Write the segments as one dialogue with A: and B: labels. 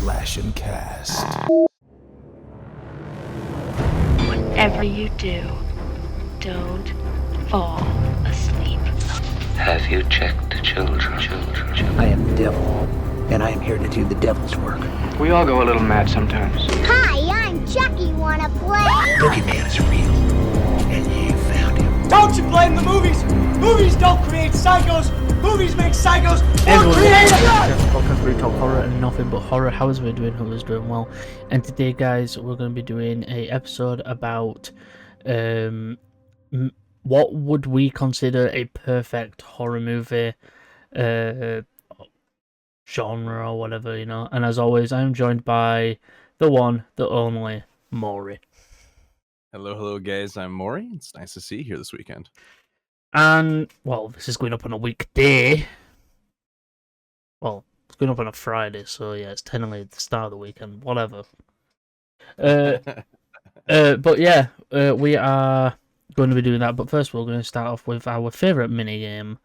A: Slashing Cast.
B: Whatever you do, don't fall asleep.
C: Have you checked the children?
D: I am the devil, and I am here to do the devil's work.
E: We all go a little mad sometimes.
F: Hi, I'm Chucky. Wanna play?
D: Boogeyman is real, and you found him.
G: Don't you blame the movies! Movies don't create psychos! Movies make psychos more creative!
H: Podcast where we talk horror and nothing but horror. How is we doing? How is doing well? And today, guys, we're going to be doing a episode about what would we consider a perfect horror movie genre or whatever, you know. And as always, I'm joined by the one, the only Mori.
I: Hello, guys. I'm Mori. It's nice to see you here this weekend.
H: And, well, this is going up on a weekday. Well, it's going up on a Friday, so yeah, it's technically the start of the weekend, whatever. But yeah, we are going to be doing that. But first, we're going to start off with our favourite minigame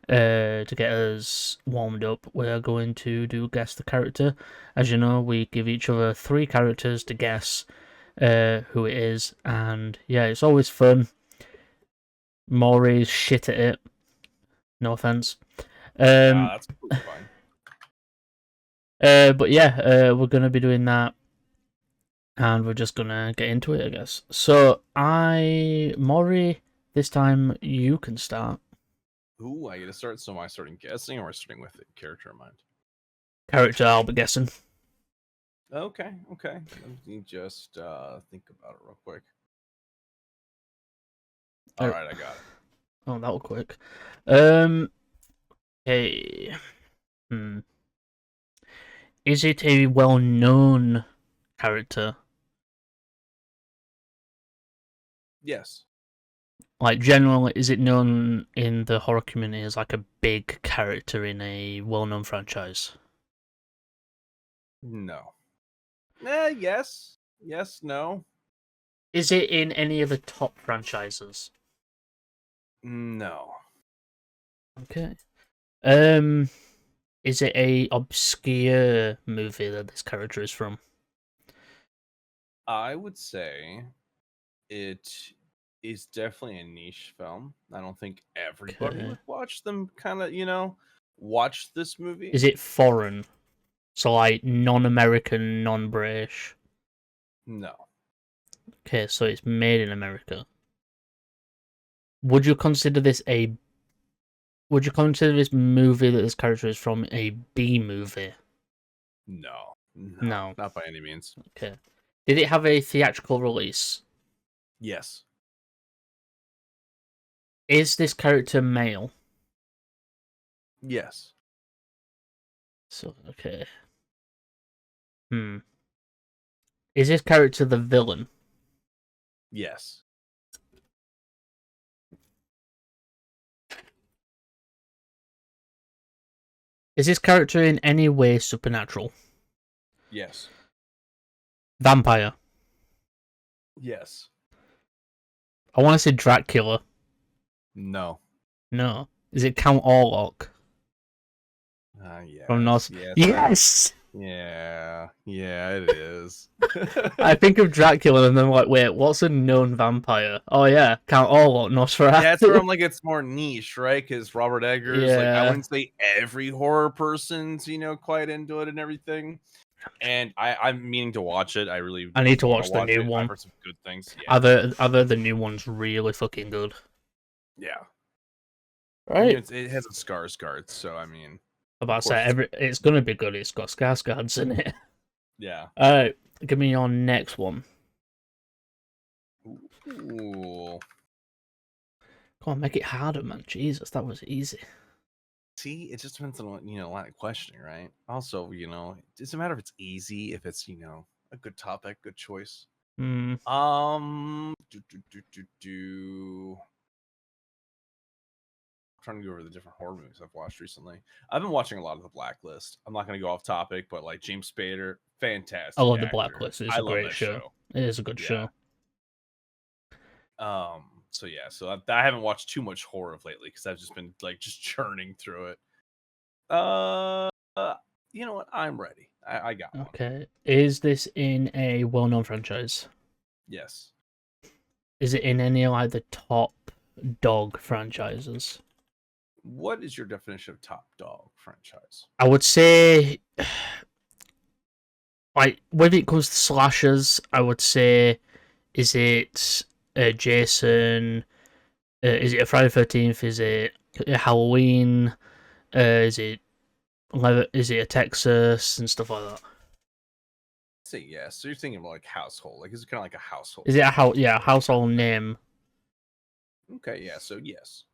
H: to get us warmed up. We are going to do Guess the Character. As you know, we give each other 3 characters to guess who it is. And yeah, it's always fun. Maury's shit at it. No offense.
I: That's fine.
H: But yeah, we're gonna be doing that, and we're just gonna get into it, I guess. So, Maury, this time you can start.
I: Ooh, I get to start. So am I starting guessing, or am I starting with a character in mind?
H: Character, I'll be guessing.
I: Okay. Let me just think about it real quick. All right, I got it.
H: Oh, that was quick. Okay. Is it a well-known character?
I: Yes.
H: Like, generally, is it known in the horror community as like a big character in a well-known franchise?
I: No. Yes. Yes, no.
H: Is it in any of the top franchises?
I: No.
H: Okay. Is it a obscure movie that this character is from?
I: I would say it is definitely a niche film. I don't think everybody would watch them watch this movie.
H: Is it foreign? So like non-American, non-British?
I: No.
H: Okay, so it's made in America. Would you consider this movie that this character is from a B movie?
I: No.
H: No.
I: Not by any means.
H: Okay. Did it have a theatrical release?
I: Yes.
H: Is this character male?
I: Yes.
H: So, okay. Is this character the villain?
I: Yes.
H: Is this character in any way supernatural?
I: Yes.
H: Vampire?
I: Yes.
H: I want to say Dracula.
I: No.
H: No. Is it Count Orlok?
I: Yes.
H: From North?
I: Yes.
H: Yes!
I: Yeah, it is.
H: I think of Dracula and then like, wait, what's a known vampire? Oh yeah, Count Orlok, Nosferatu.
I: That's where I'm like, it's more niche, right? Because Robert Eggers, like, I wouldn't say every horror person's, quite into it and everything. And I'm meaning to watch it. I
H: need to watch the new one.
I: I've heard some good things. Yeah.
H: Other the new one's really fucking good.
I: Yeah.
H: Right.
I: It has a Skarsgård, so I mean.
H: About to say it's gonna be good. It's got Skarsgårds in it.
I: Yeah.
H: All right, give me your next one.
I: Ooh.
H: Come on, make it harder, man. Jesus, that was easy.
I: See, it just depends on line of questioning, right? Also, it doesn't matter if it's easy, if it's a good topic, good choice. Trying to go over the different horror movies I've watched recently. I've been watching a lot of The Blacklist. I'm not going to go off topic, but like James Spader, fantastic.
H: I love
I: actor.
H: The Blacklist. It's a great show. It is a good show.
I: So I haven't watched too much horror of lately because I've just been like just churning through it. You know what? I'm ready. I got one.
H: Okay. Is this in a well-known franchise?
I: Yes.
H: Is it in any like the top dog franchises?
I: What is your definition of top dog franchise?
H: I would say, like, when it comes to slashers, I would say, is it Jason? Is it a Friday 13th? Is it a Halloween? Is it a Texas and stuff like that?
I: Say yes. So you're thinking about like household. Like, is it kind of like a household?
H: Is it a household name?
I: Okay, yeah. So yes.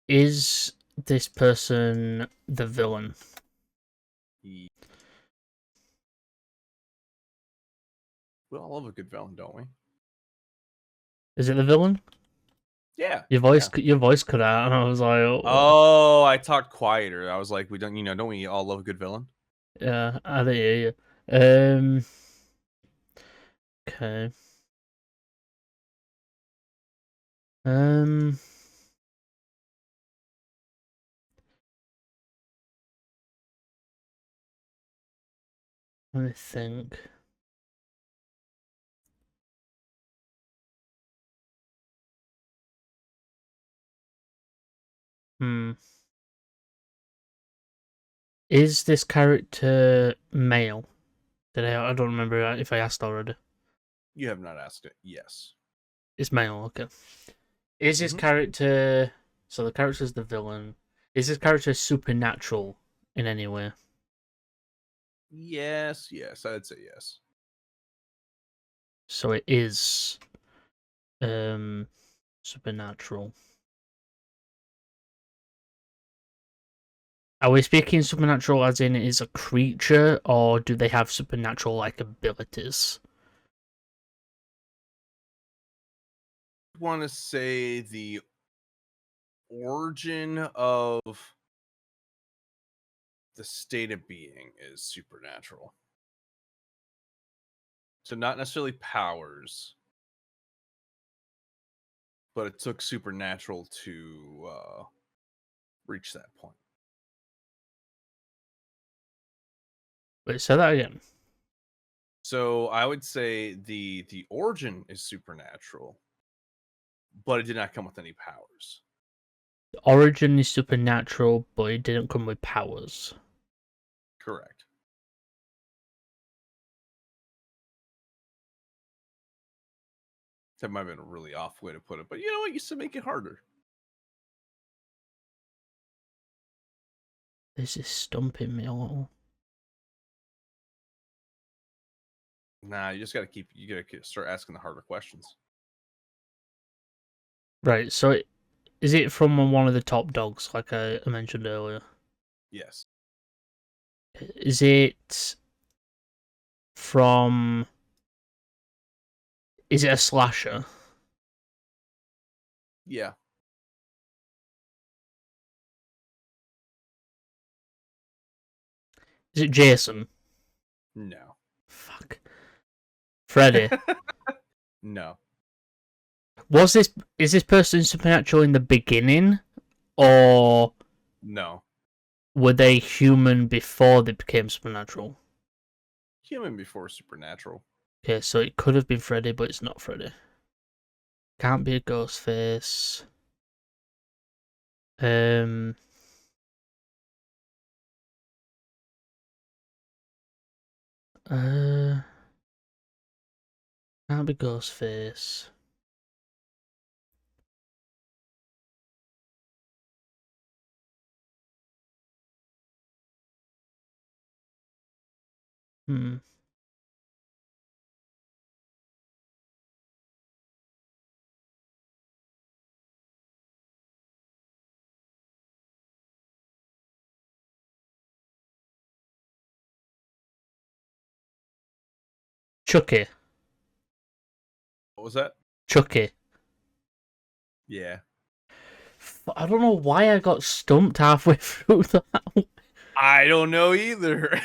H: Is this person the villain?
I: We all love a good villain, don't we?
H: Is it the villain?
I: Yeah.
H: Your voice cut out, and I was like,
I: Oh, I talked quieter. I was like, we don't, don't we all love a good villain?
H: yeah, I didn't hear you. Okay. Let me think. Is this character male? I don't remember if I asked already.
I: You have not asked it. Yes.
H: It's male, okay. Is this character... So the character's the villain. Is this character supernatural in any way?
I: Yes, I'd say yes.
H: So it is supernatural. Are we speaking supernatural as in it is a creature, or do they have supernatural like abilities?
I: I want to say the origin of the state of being is supernatural. So not necessarily powers, but it took supernatural to reach that point.
H: Wait, say that again.
I: So I would say the origin is supernatural, but it did not come with any powers.
H: The origin is supernatural, but it didn't come with powers.
I: Correct. That might have been a really off way to put it, but you know what? You used to make it harder.
H: This is stumping me a little.
I: Nah, you gotta start asking the harder questions.
H: Right, so is it from one of the top dogs, like I mentioned earlier?
I: Yes.
H: Is it from... Is it a slasher?
I: Yeah.
H: Is it Jason?
I: No.
H: Fuck. Freddy?
I: No.
H: Is this person supernatural in the beginning, or
I: No.
H: were they human before they became supernatural?
I: Human before supernatural.
H: Okay, so it could have been Freddy, but it's not Freddy. Can't be a ghost face. Can't be ghost face. Chucky.
I: What was that?
H: Chucky.
I: Yeah.
H: I don't know why I got stumped halfway through that.
I: I don't know either.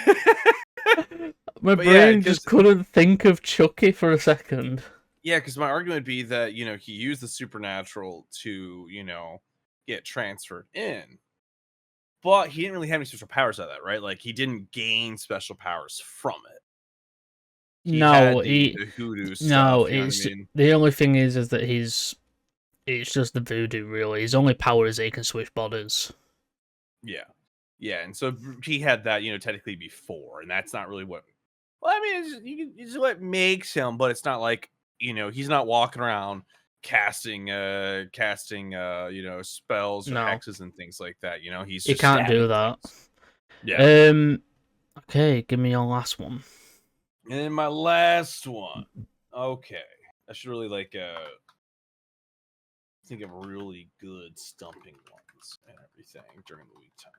H: My brain just couldn't think of Chucky for a second.
I: Yeah, because my argument would be that, he used the supernatural to, get transferred in. But he didn't really have any special powers out of that, right? Like he didn't gain special powers from it. He had the hoodoo stuff.
H: No,
I: you know
H: it's
I: what I mean?
H: the only thing is that it's just the voodoo. Really, his only power is that he can switch bodies.
I: Yeah, yeah, and so he had that, technically before, and that's not really what. Well, I mean, it's what makes him, but it's not like he's not walking around casting spells or
H: No.
I: hexes and things like that. He's
H: He
I: just
H: can't do
I: stabbing
H: that.
I: things. Yeah.
H: Okay, give me your last one.
I: And then my last one. Okay, I should really think of really good stumping ones and everything during the week time.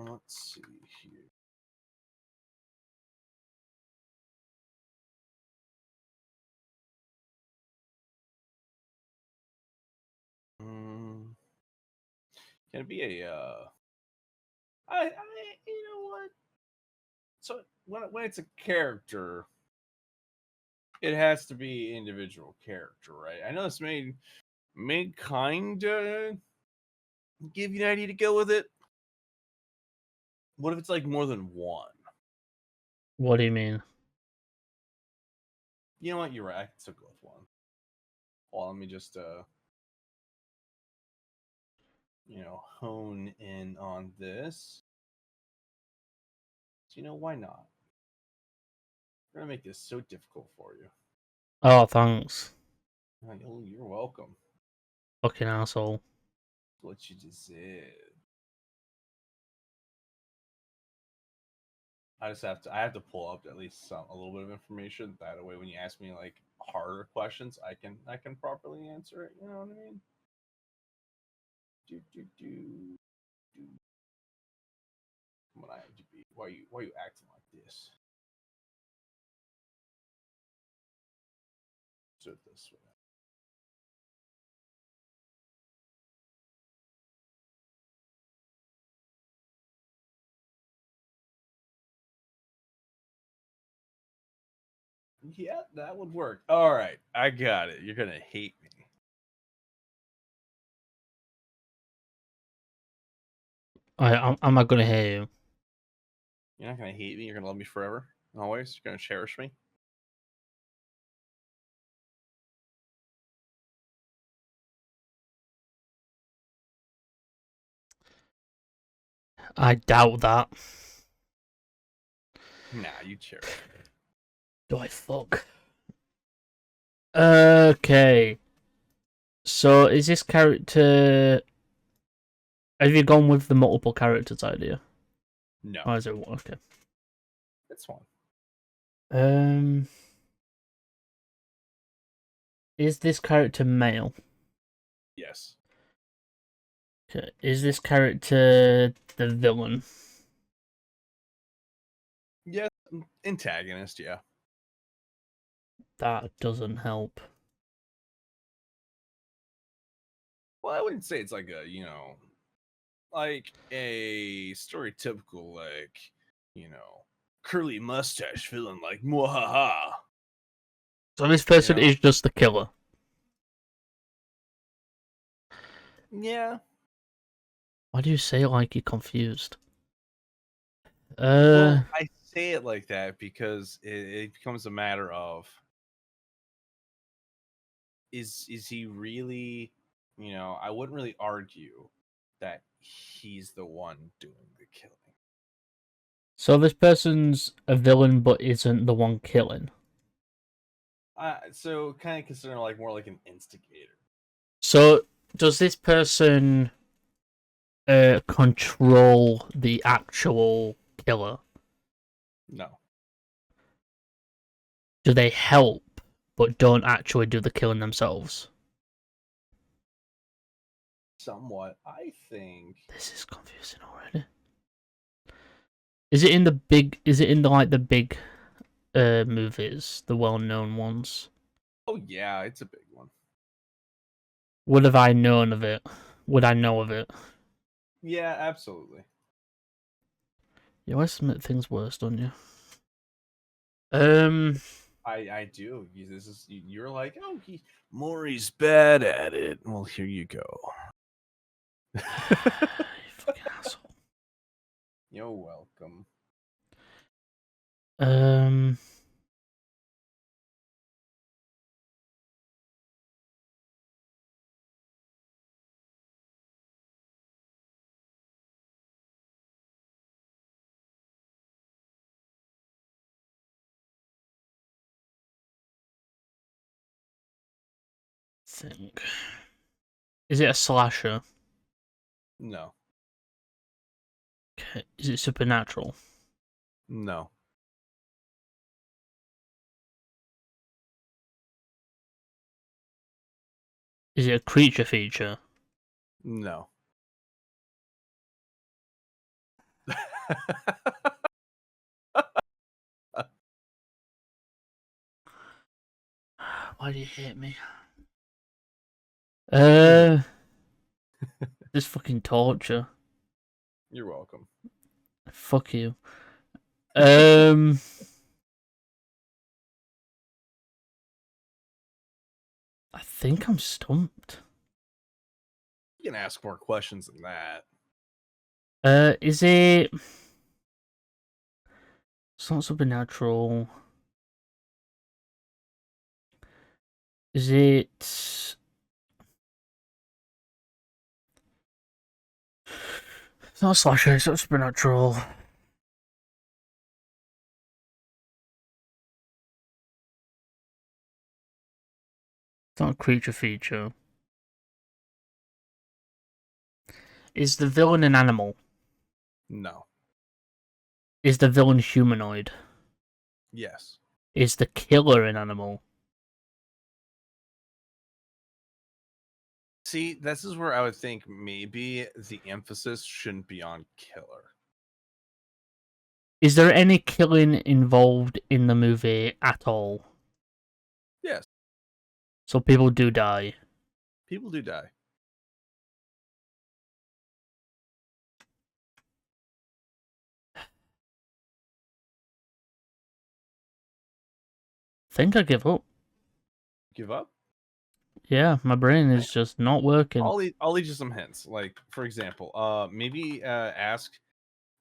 I: Let's see here. Can it be a I you know what? So when it's a character, it has to be individual character, right? I know this may kind of give you an idea to go with it. What if it's like more than one?
H: What do you mean?
I: You know what? You're right. I can still go with one. Well, let me just hone in on this. So, why not? We're gonna make this so difficult for you.
H: Oh, thanks.
I: Oh, you're welcome.
H: Fucking asshole.
I: What you deserve. I have to pull up at least a little bit of information. That way, when you ask me like harder questions, I can properly answer it. You know what I mean? Come on, IMDb. Why are you acting like this? Do it this way. Yeah, that would work. All right, I got it. You're gonna hate me.
H: I'm not gonna hear you.
I: You're not gonna hate me. You're gonna love me forever, always. You're gonna cherish me.
H: I doubt that.
I: Nah, you cherish me.
H: Do I fuck? Okay. So is this character? Have you gone with the multiple characters idea?
I: No.
H: Or is it okay?
I: It's one.
H: Is this character male?
I: Yes.
H: Okay. Is this character the villain?
I: Yes. Antagonist. Yeah.
H: That doesn't help.
I: Well, I wouldn't say it's like like a stereotypical, curly mustache villain, like mwahaha.
H: So this person is just the killer.
I: Yeah.
H: Why do you say it like you're confused?
I: Well, I say it like that because it becomes a matter of is he really, I wouldn't really argue that he's the one doing the killing.
H: So this person's a villain but isn't the one killing.
I: So kind of consider like more like an instigator.
H: So does this person control the actual killer?
I: No.
H: Do they help but don't actually do the killing themselves?
I: Somewhat, I think.
H: This is confusing already. Is it in the big? Is it in the big movies, the well-known ones?
I: Oh yeah, it's a big one.
H: Would have I known of it? Would I know of it?
I: Yeah, absolutely.
H: You always make things worse, don't you?
I: I do. You're like, oh, Maury's bad at it. Well, here you go.
H: You fucking asshole.
I: You're welcome.
H: Think. Is it a slasher?
I: No.
H: Okay. Is it supernatural?
I: No.
H: Is it a creature feature?
I: No.
H: Why do you hate me? This fucking torture.
I: You're welcome.
H: Fuck you. I think I'm stumped.
I: You can ask more questions than that.
H: Is it? It's not supernatural. Is it? It's not a slasher. It's not supernatural. It's not a creature feature. Is the villain an animal?
I: No.
H: Is the villain humanoid?
I: Yes.
H: Is the killer an animal?
I: See, this is where I would think maybe the emphasis shouldn't be on killer.
H: Is there any killing involved in the movie at all?
I: Yes.
H: So people do die.
I: People do die.
H: Think I give up.
I: Give up?
H: Yeah, my brain is just not working.
I: I'll lead you some hints. Like, for example, maybe ask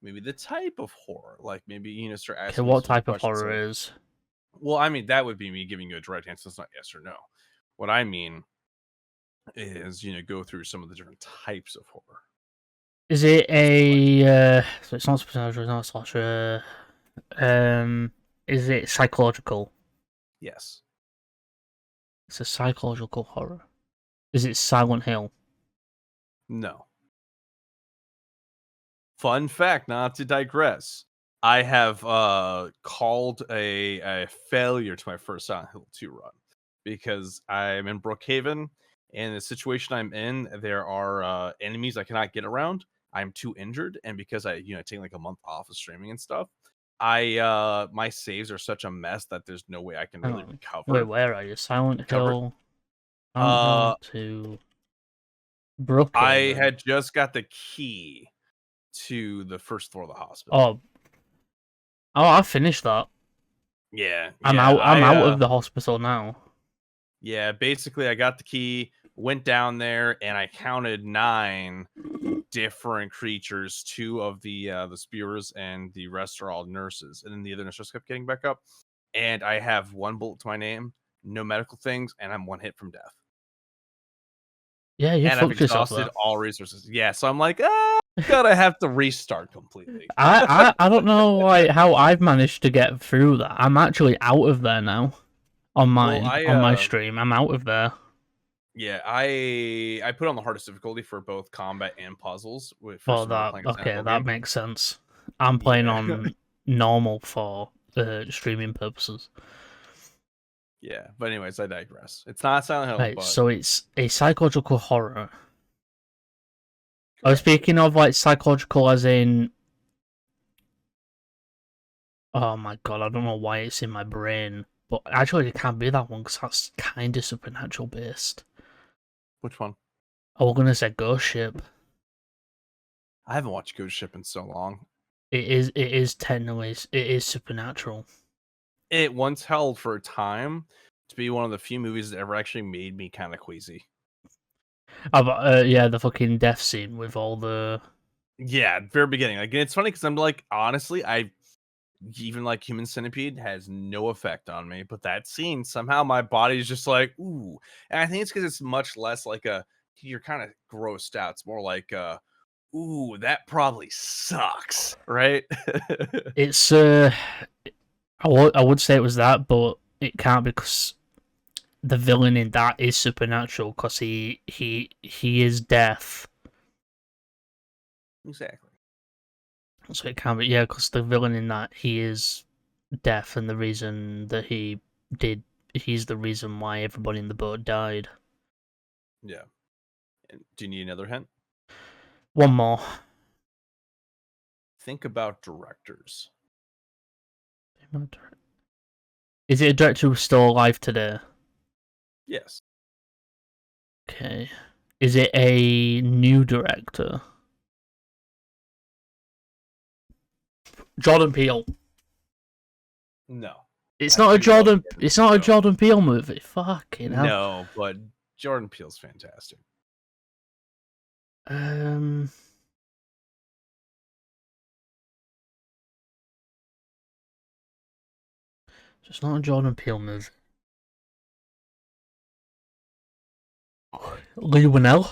I: maybe the type of horror. Like maybe start asking.
H: Okay, what
I: some
H: type of
I: questions
H: horror
I: like-
H: is?
I: Well, I mean that would be me giving you a direct answer. It's not yes or no. What I mean is go through some of the different types of horror.
H: Is it a so it's not supernatural, it's not a slasher. Is it psychological?
I: Yes.
H: It's a psychological horror. Is it Silent Hill?
I: No. Fun fact, not to digress. I have called a failure to my first Silent Hill 2 run because I'm in Brookhaven, and the situation I'm in, there are enemies I cannot get around. I'm too injured, and because I take like a month off of streaming and stuff, I my saves are such a mess that there's no way I can really recover.
H: Wait, where are you? Silent
I: Recover.
H: Hill. Silent Hill to Brookhaven.
I: I had just got the key to the first floor of the hospital.
H: I finished that.
I: Yeah,
H: I'm out. I'm out of the hospital now.
I: Yeah, basically, I got the key, went down there, and I counted 9 different creatures. 2 of the spears, and the rest are all nurses. And then the other nurses kept getting back up. And I have 1 bullet to my name, no medical things, and I'm 1 hit from death.
H: Yeah, you
I: and I've
H: fucked yourself
I: exhausted
H: there.
I: all resources. Yeah, so I'm like, gotta have to restart completely.
H: I don't know how I've managed to get through that. I'm actually out of there now. On mine, on my stream, I'm out of there.
I: Yeah, I put on the hardest difficulty for both combat and puzzles.
H: That makes sense. I'm playing on normal for streaming purposes.
I: Yeah, but anyways, I digress. It's not Silent Hill.
H: Right,
I: but...
H: so it's a psychological horror. I was speaking of like psychological as in. Oh my god, I don't know why it's in my brain. But actually, it can't be that one because that's kind of supernatural based.
I: Which one?
H: I was going to say Ghost Ship.
I: I haven't watched Ghost Ship in so long.
H: It is technically, it is supernatural.
I: it once held for a time to be one of the few movies that ever actually made me kind of queasy.
H: Yeah, the fucking death scene with all the.
I: Yeah, very beginning. Like, it's funny because I'm like, honestly, even like Human Centipede has no effect on me, but that scene somehow my body's just like, ooh. And I think it's because it's much less like you're kind of grossed out. It's more like ooh, that probably sucks, right?
H: It's I would say it was that, but it can't because the villain in that is supernatural because he is death.
I: Exactly.
H: So it can't be, yeah, because the villain in that, he is death, and the reason that he's the reason why everybody in the boat died.
I: Yeah. And do you need another hint?
H: One more.
I: Think about directors.
H: Is it a director who's still alive today?
I: Yes.
H: Okay. Is it a new director? Jordan Peele.
I: No.
H: It's
I: I
H: not a
I: figured out
H: Jordan.
I: the
H: It's not a
I: answer.
H: Jordan Peele movie. Fucking hell.
I: No, but Jordan Peele's fantastic.
H: It's not a Jordan Peele movie. Lee Winnell.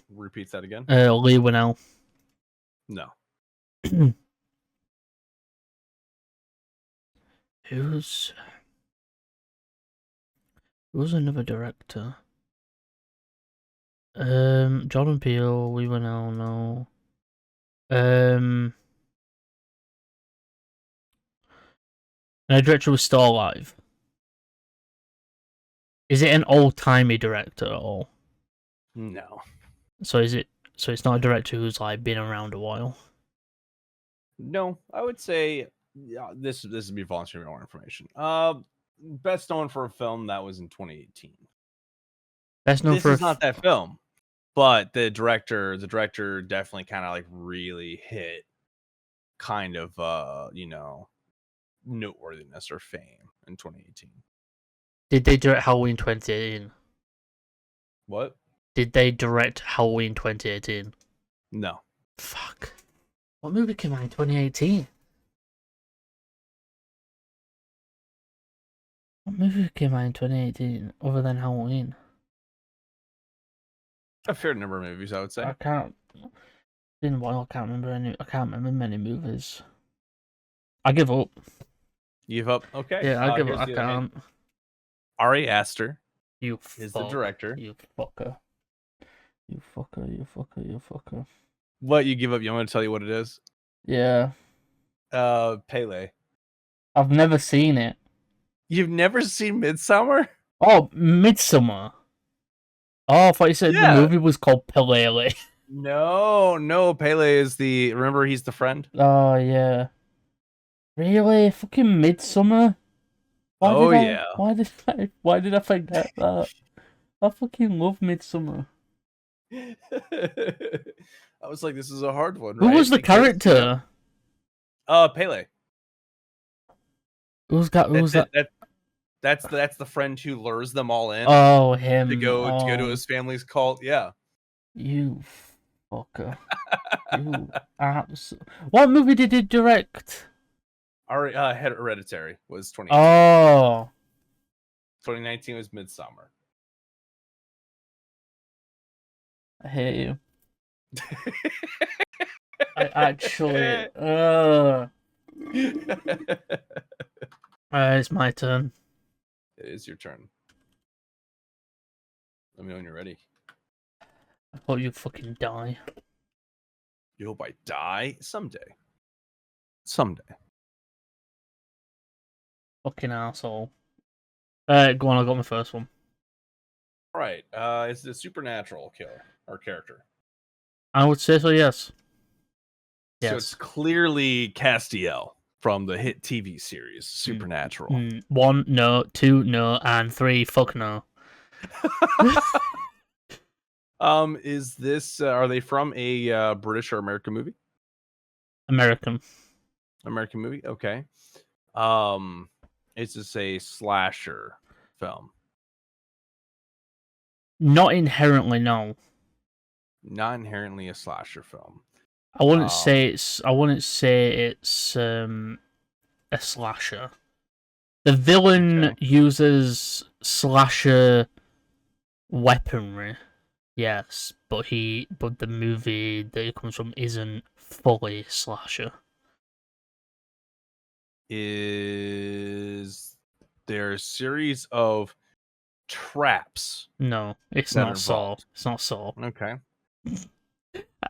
I: Repeat that again.
H: Lee Winnell.
I: No.
H: Who's another director? Jordan Peele, Lee Winnell, no. The director was still alive. Is it an old-timey director at all?
I: No.
H: So it's not a director who's like been around a while.
I: No, I would say this would be volunteering more information. Best known for a film that was in 2018.
H: Best known
I: This
H: for
I: is not that film, but the director definitely kind of like really hit kind of noteworthiness or fame in 2018.
H: Did they direct Halloween 2018?
I: What?
H: Did they direct Halloween 2018?
I: No.
H: Fuck. What movie came out in 2018? What movie came out in 2018 other than Halloween?
I: A fair number of movies, I would say.
H: I can't. Been a while. I can't remember any. I can't remember many movies. I give up.
I: You give up? Okay.
H: Yeah, I give up.
I: Here's
H: I
I: the other hint.
H: can't.
I: Ari Aster
H: You
I: is
H: fuck.
I: the director.
H: You fucker. You fucker. You fucker. You fucker.
I: What, you give up? You want me to tell you what it is?
H: Yeah.
I: Pele.
H: I've never seen it.
I: You've never seen Midsummer?
H: Oh, Midsummer. Oh, I thought you said the
I: Yeah.
H: movie was called Pelele.
I: No. Pele is remember he's the friend?
H: Oh, yeah. Really? Fucking Midsummer?
I: Yeah.
H: Why did I forget that? I fucking love Midsummer.
I: I was like, this is a hard one,
H: Who
I: right?
H: was the
I: Because,
H: character?
I: Pele.
H: Who's that?
I: That's the friend who lures them all in
H: Oh, him.
I: to go to
H: Oh,
I: his family's cult. Yeah.
H: you fucker. What movie did he direct?
I: Our Hereditary was 2018.
H: Oh.
I: 2019 was Midsummer.
H: I hate you. I actually. It's my turn.
I: It is your turn. Let me know when you're ready.
H: I hope you fucking die.
I: You hope I die someday. Someday.
H: Fucking asshole. Go on, I got my first one.
I: All right. Is it a supernatural killer or character?
H: I would say so, yes.
I: So it's clearly Castiel from the hit TV series Supernatural.
H: 1, no. 2, no. And 3, fuck no.
I: Is this? Are they from a British or American movie?
H: American.
I: American movie. Okay. Is this a slasher film?
H: Not inherently, no.
I: Not inherently a slasher film.
H: I wouldn't say it's. I wouldn't say it's a slasher. The villain
I: Okay.
H: uses slasher weaponry, yes, but the movie that it comes from isn't fully slasher.
I: Is there a series of traps
H: No, it's
I: that are
H: not Saw.
I: involved?
H: It's not Saw.
I: Okay.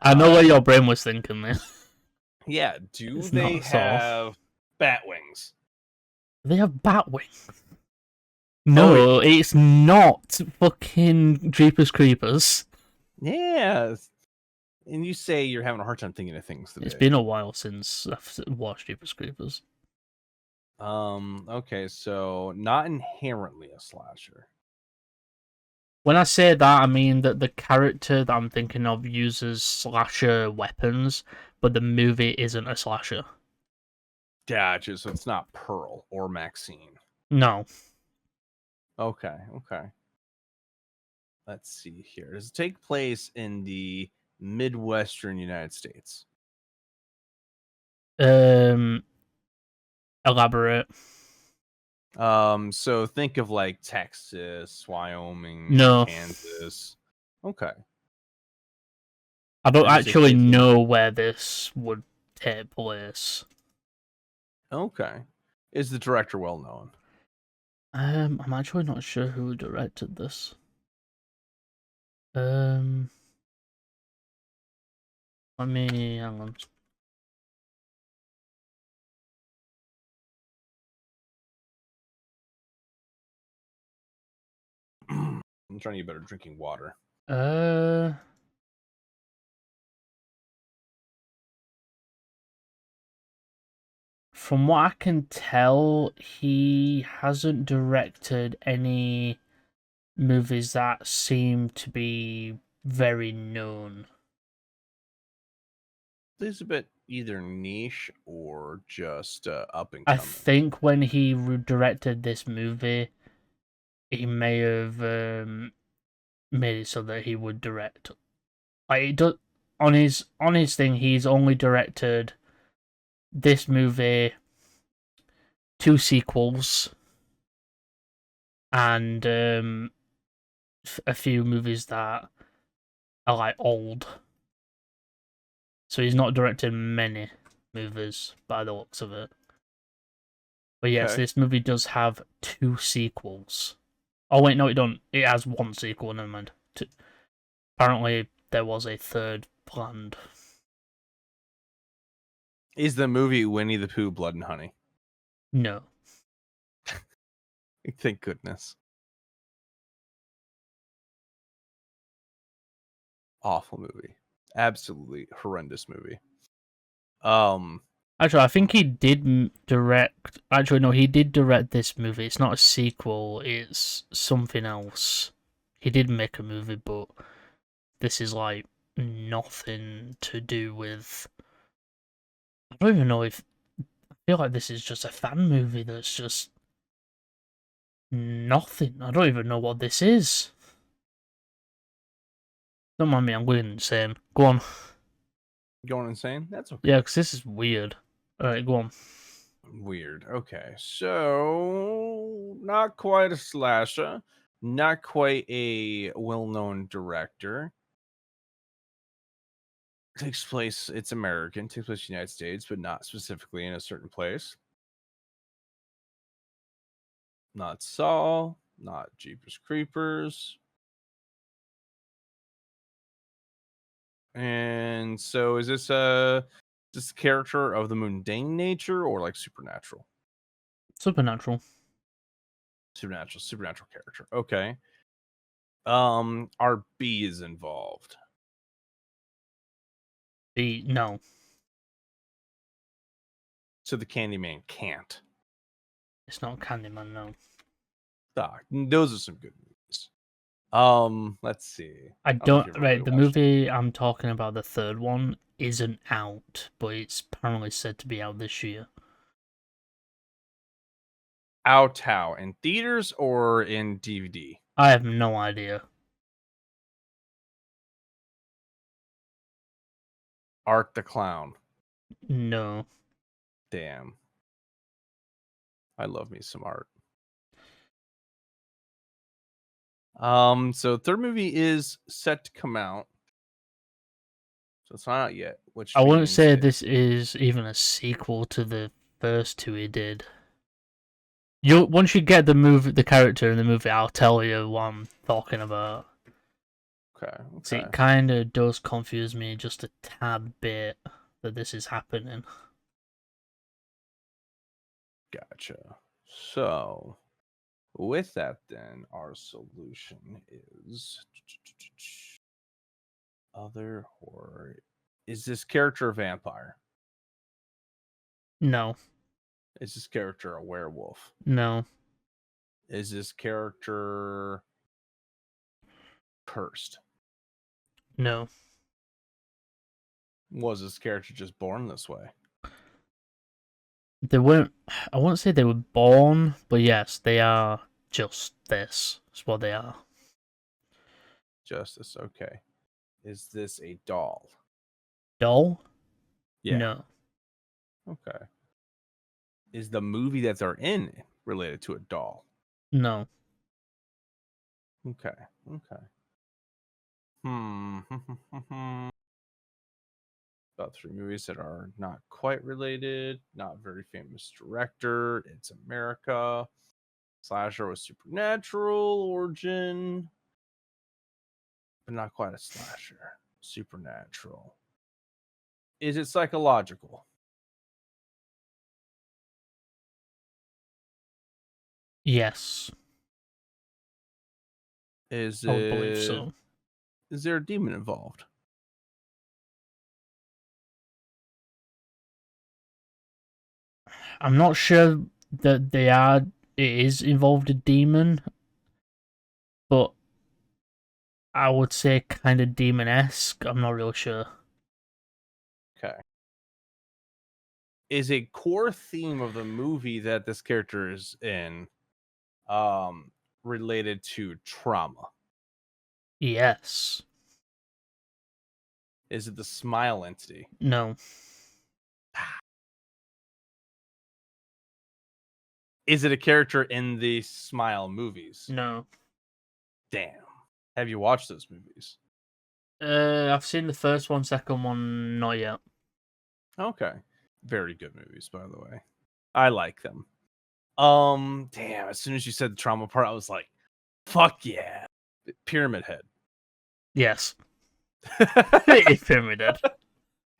H: I know where your brain was thinking there.
I: Yeah. Do
H: It's
I: they
H: not Saw.
I: have bat wings?
H: They have bat wings.
I: Oh,
H: No, it's not fucking Jeepers Creepers.
I: yeah. And you say you're having a hard time thinking of things today.
H: It's been a while since I've watched Jeepers Creepers.
I: Okay, so not inherently a slasher.
H: When I say that, I mean that the character that I'm thinking of uses slasher weapons, but the movie isn't a slasher.
I: Gotcha. So it's not Pearl or Maxine.
H: No.
I: Okay. Let's see here. Does it take place in the Midwestern United States?
H: Elaborate.
I: So think of like Texas, Wyoming,
H: No.
I: Kansas. Okay.
H: I don't
I: Does it take
H: actually
I: place in-
H: know where this would take place.
I: Okay. Is the director well known?
H: I'm actually not sure who directed this. Let me hang on.
I: I'm trying to get better drinking water.
H: From what I can tell, he hasn't directed any movies that seem to be very known.
I: This is a bit either niche or just up and
H: I
I: coming.
H: think when he directed this movie, he may have made it so that he would direct. Like it does, on his thing, he's only directed this movie, 2 sequels, and a few movies that are like old. So he's not directed many movies by the looks of it. But yes,
I: Okay.
H: this movie does have 2 sequels. Oh wait, no, it don't. It has 1 sequel. Never mind. Apparently, there was a 3rd planned.
I: Is the movie Winnie the Pooh, Blood and Honey?
H: No.
I: Thank goodness. Awful movie. Absolutely horrendous movie.
H: Actually, I think he did direct. Actually, no, he did direct this movie. It's not a sequel. It's something else. He did make a movie, but this is like nothing to do with. I don't even know if. I feel like this is just a fan movie that's just nothing. I don't even know what this is. Don't mind me, I'm going insane. Go on.
I: Going insane? That's okay.
H: Yeah, because this is weird. Alright, go on.
I: Weird. Okay. So, not quite a slasher. Not quite a well-known director. Takes place, it's American, takes place in the United States, but not specifically in a certain place. Not Saw, not Jeepers Creepers. And so is this a character of the mundane nature or like supernatural?
H: Supernatural.
I: Supernatural character. Okay. Are bees involved?
H: No.
I: So the Candyman can't.
H: It's not Candyman, no.
I: Those are some good movies. Let's see.
H: I
I: don't know if
H: don't.
I: you've ever
H: Right, the
I: watched it.
H: movie I'm talking about, the third one, isn't out, but it's apparently said to be out this year.
I: Out how? In theaters or in DVD?
H: I have no idea.
I: Art the Clown.
H: No.
I: Damn. I love me some art. So third movie is set to come out. So it's not out yet, which
H: I wouldn't
I: means
H: say this is even a sequel to the first two he did. You once you get the character in the movie, I'll tell you what I'm talking about.
I: Okay.
H: See, it kind of does confuse me just a tad bit that this is happening.
I: Gotcha. So with that, then our solution is other horror. Is this character a vampire?
H: No,
I: Is this character a werewolf?
H: no,
I: Is this character cursed?
H: no.
I: Was this character just born this way?
H: They weren't. I won't say they were born, but yes, they are just this. That's what they are.
I: Justice. Okay. Is this a doll?
H: Doll?
I: Yeah.
H: No,
I: Okay. Is the movie that they're in related to a doll?
H: no.
I: Okay. Okay. About three movies that are not quite related. Not very famous director. It's America. Slasher was supernatural origin, but not quite a slasher. Supernatural. Is it psychological?
H: Yes,
I: Is
H: I would believe
I: it?
H: so.
I: Is there a demon involved?
H: I'm not sure that they are. It is involved a demon, but I would say kind of demon-esque. I'm not real sure.
I: Okay. Is a core theme of the movie that this character is in related to trauma?
H: Yes.
I: Is it the smile entity?
H: No.
I: Is it a character in the Smile movies?
H: No.
I: Damn. Have you watched those movies?
H: I've seen the first one, second one, not yet.
I: Okay. Very good movies, by the way. I like them. Damn, as soon as you said the trauma part, I was like, fuck yeah. Pyramid Head.
H: Yes. It's Pyramid Head.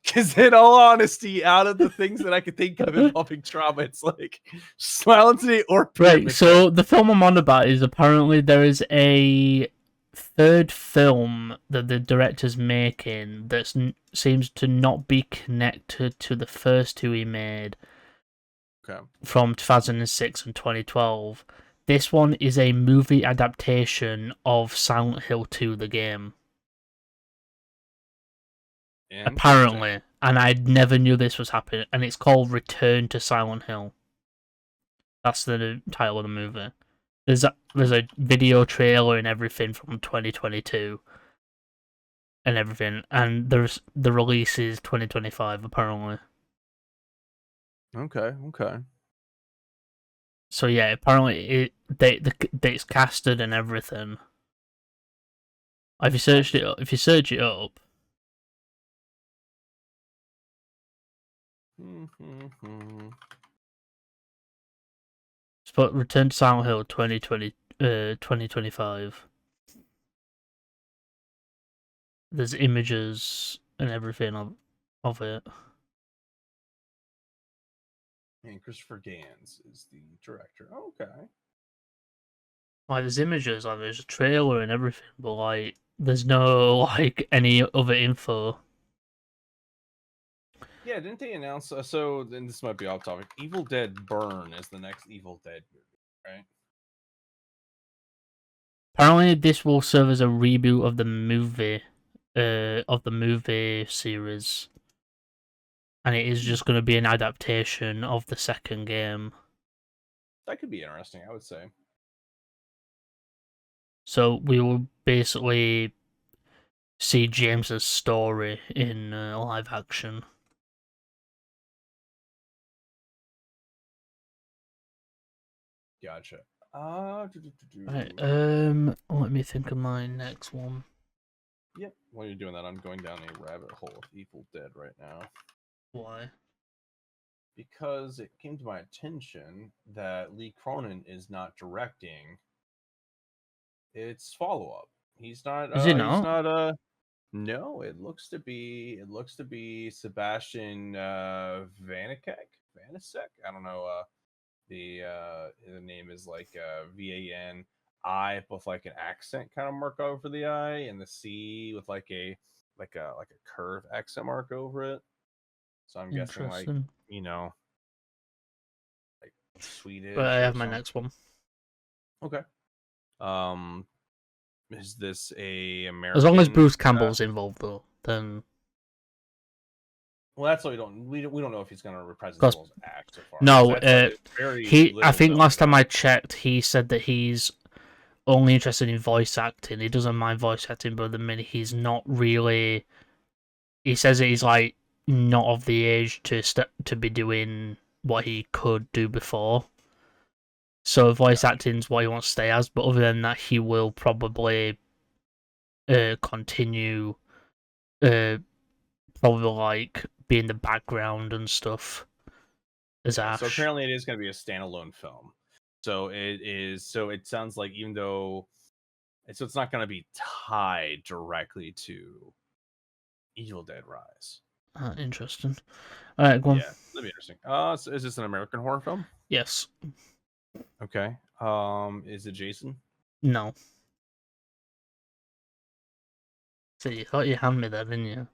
I: Because in all honesty, out of the things that I could think of involving trauma, it's like Smile Entity or Pyramid
H: Right, so
I: Head.
H: the film I'm on about is apparently there is a third film that the director's making that seems to not be connected to the first two he made
I: Okay.
H: from 2006 and 2012. This one is a movie adaptation of Silent Hill 2, the game. Apparently, and I never knew this was happening, and it's called Return to Silent Hill. That's the title of the movie. There's a video trailer and everything from 2022 and everything, and the release is 2025 apparently.
I: Okay.
H: So yeah, apparently it's casted and everything. If you search it up, it's put Return to Silent Hill 2025. There's images and everything of it.
I: And Christopher Gans is the director. Okay.
H: Like there's images, like there's a trailer and everything, but like there's no like any other info.
I: Yeah, didn't they announce? So then this might be off topic. Evil Dead Burn is the next Evil Dead movie, right?
H: Apparently, this will serve as a reboot of the movie series, and it is just going to be an adaptation of the second game.
I: That could be interesting, I would say.
H: So we will basically see James's story in live action.
I: Gotcha.
H: Right. Let me think of my next one.
I: Yep. While you're doing that, I'm going down a rabbit hole of Evil Dead right now.
H: Why?
I: Because it came to my attention that Lee Cronin is not directing its follow-up. He's not.
H: Is he
I: He's
H: not?
I: not. No, it looks to be. It looks to be Sebastian Vanisek. I don't know. The name is like VANI with like an accent kind of mark over the I, and the C with like a curve accent mark over it. So I'm guessing like
H: Interesting.
I: like Swedish.
H: But I
I: or
H: have my
I: something.
H: next one.
I: Okay. Is this a American?
H: As long as Bruce Campbell's involved, though, then.
I: Well, that's what we don't know if he's going to reprise his
H: Cause-
I: roles act so far.
H: No,
I: That's like very
H: he. I
I: little
H: think
I: known
H: last time I
I: about it.
H: checked, he said that he's only interested in voice acting. He doesn't mind voice acting, but at the minute he's not really. He says that he's like not of the age to be doing what he could do before. So voice acting's what he wants to stay as, but other than that, he will probably continue, probably like be in the background and stuff as Ash.
I: So apparently, it is going to be a standalone film. So it is. So it sounds like even though, so it's not going to be tied directly to Evil Dead Rise.
H: Interesting. All right, go on.
I: Yeah, that'd be interesting. So is this an American horror film?
H: Yes.
I: Okay. Is it Jason?
H: No. So you thought you had me there, didn't you?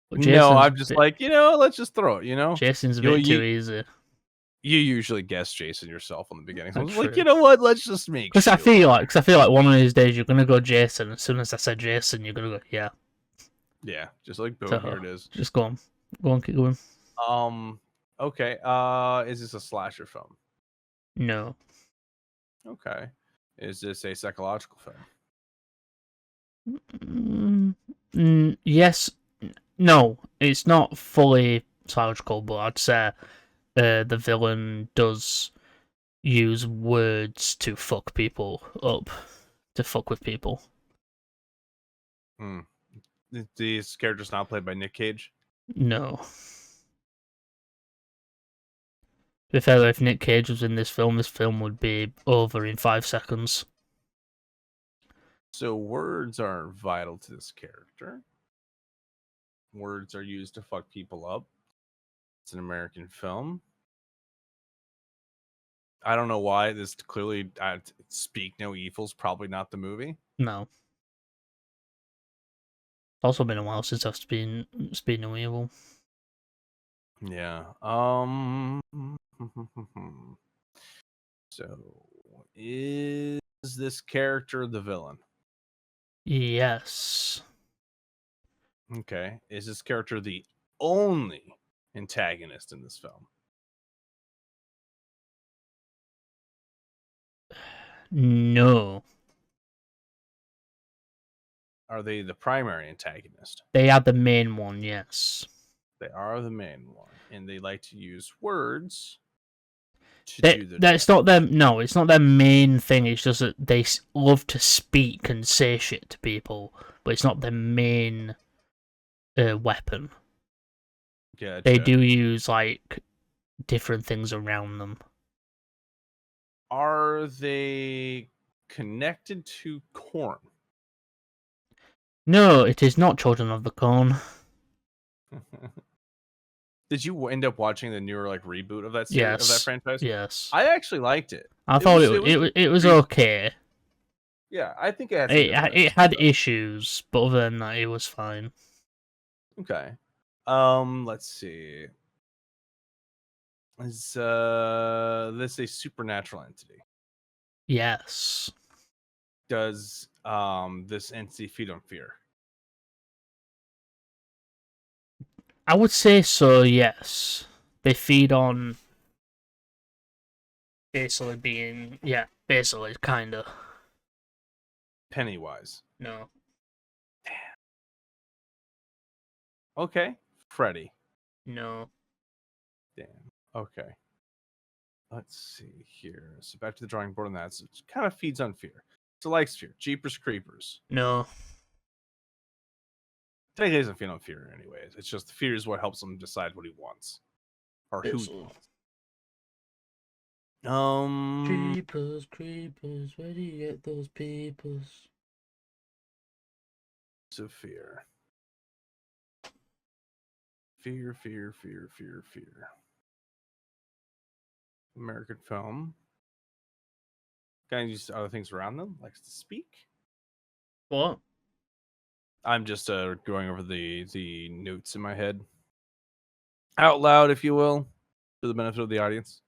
H: But
I: No, I'm just like, let's just throw it.
H: Jason's a bit too easy.
I: You usually guess Jason yourself in the beginning. So I was
H: That's
I: like,
H: true.
I: you know what? Let's just make.
H: Because I feel like one of these days you're gonna go Jason. As soon as I said Jason, you're gonna go yeah.
I: Yeah, just like boom.
H: So,
I: Here it is.
H: Just go on, keep going.
I: Okay. Is this a slasher film?
H: No.
I: Okay. Is this a psychological film?
H: Yes. No, it's not fully psychological, but I'd say the villain does use words to fuck people up, to fuck with people.
I: These characters not played by Nick Cage?
H: No. To be fair, if Nick Cage was in this film would be over in 5 seconds.
I: So words are vital to this character. Words are used to fuck people up. It's an American film. I don't know why this clearly Speak No Evil's probably not the movie.
H: No. It's also been a while since I've been No Evil.
I: Yeah. So is this character the villain?
H: Yes.
I: Okay. Is this character the only antagonist in this film?
H: No.
I: Are they the primary antagonist?
H: They are the main one, yes.
I: They are the main one, and they like to use words to do the.
H: That's not them. No, it's not their main thing. It's just that they love to speak and say shit to people, but it's not their main weapon.
I: Gotcha.
H: They do use like different things around them.
I: Are they connected to Korn?
H: No, it is not Children of the Corn.
I: Did you end up watching the newer like reboot of that series, of that franchise?
H: Yes.
I: I actually liked it.
H: I thought it was okay.
I: Yeah, I think it had.
H: It had issues, but other than that, it was fine.
I: Okay. Let's see. Is this a supernatural entity?
H: Yes.
I: does this entity feed on fear?
H: I would say so, yes. They feed on basically being, yeah, basically, kinda.
I: Pennywise.
H: No.
I: Okay. Freddy.
H: No.
I: Damn. Okay. Let's see here. So back to the drawing board on that. So it kind of feeds on fear. So likes fear. Jeepers Creepers.
H: No.
I: Technically doesn't feed on fear anyways. It's just the fear is what helps him decide what he wants. Or who he
H: Basically.
I: wants.
H: Jeepers Creepers, where do you get those papers?
I: So fear. Fear, fear, fear, fear, fear. American film. Kind of use other things around them. Likes to speak.
H: What?
I: I'm just going over the notes in my head. Out loud, if you will. For the benefit of the audience.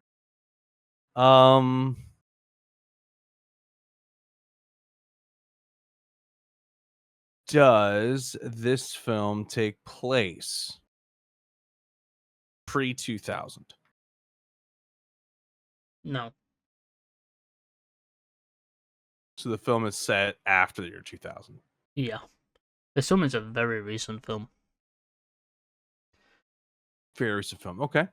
I: Does this film take place pre-2000?
H: No.
I: So the film is set after the year 2000.
H: Yeah. This film is a very recent film.
I: Very recent film. Okay.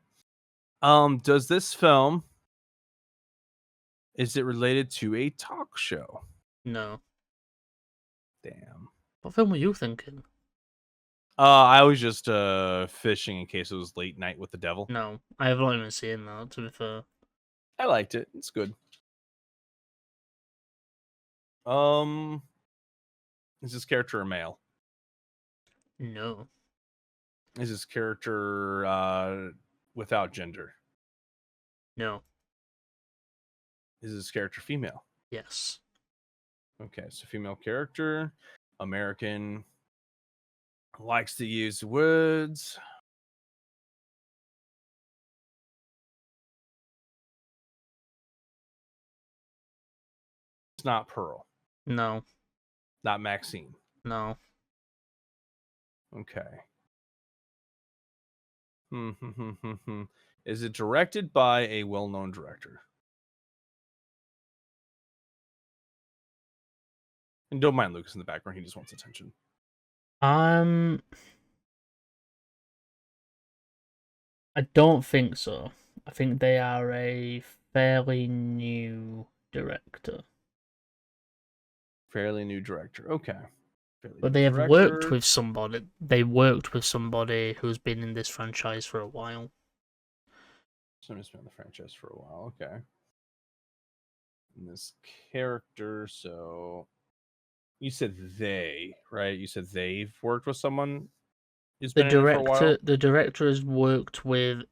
I: Does this film, is it related to a talk show?
H: No.
I: Damn.
H: What film were you thinking?
I: I was just fishing in case it was Late Night with the Devil.
H: No. I have not even seen that, to be fair.
I: I liked it. It's good. Is this character a male?
H: No.
I: Is this character without gender?
H: No.
I: Is this character female?
H: Yes.
I: Okay, so female character, American, likes to use words. It's not Pearl.
H: No.
I: Not Maxine.
H: No.
I: Okay. Is it directed by a well-known director? And don't mind Lucas in the background. He just wants attention.
H: I don't think so. I think they are a fairly new director.
I: Fairly new director. Okay.
H: But they have worked with somebody. They worked with somebody who's been in this franchise for a while.
I: Somebody's been in the franchise for a while. Okay. And this character, so you said they, right? You said they've worked with someone who's
H: The
I: been in it for a while?
H: the director has worked with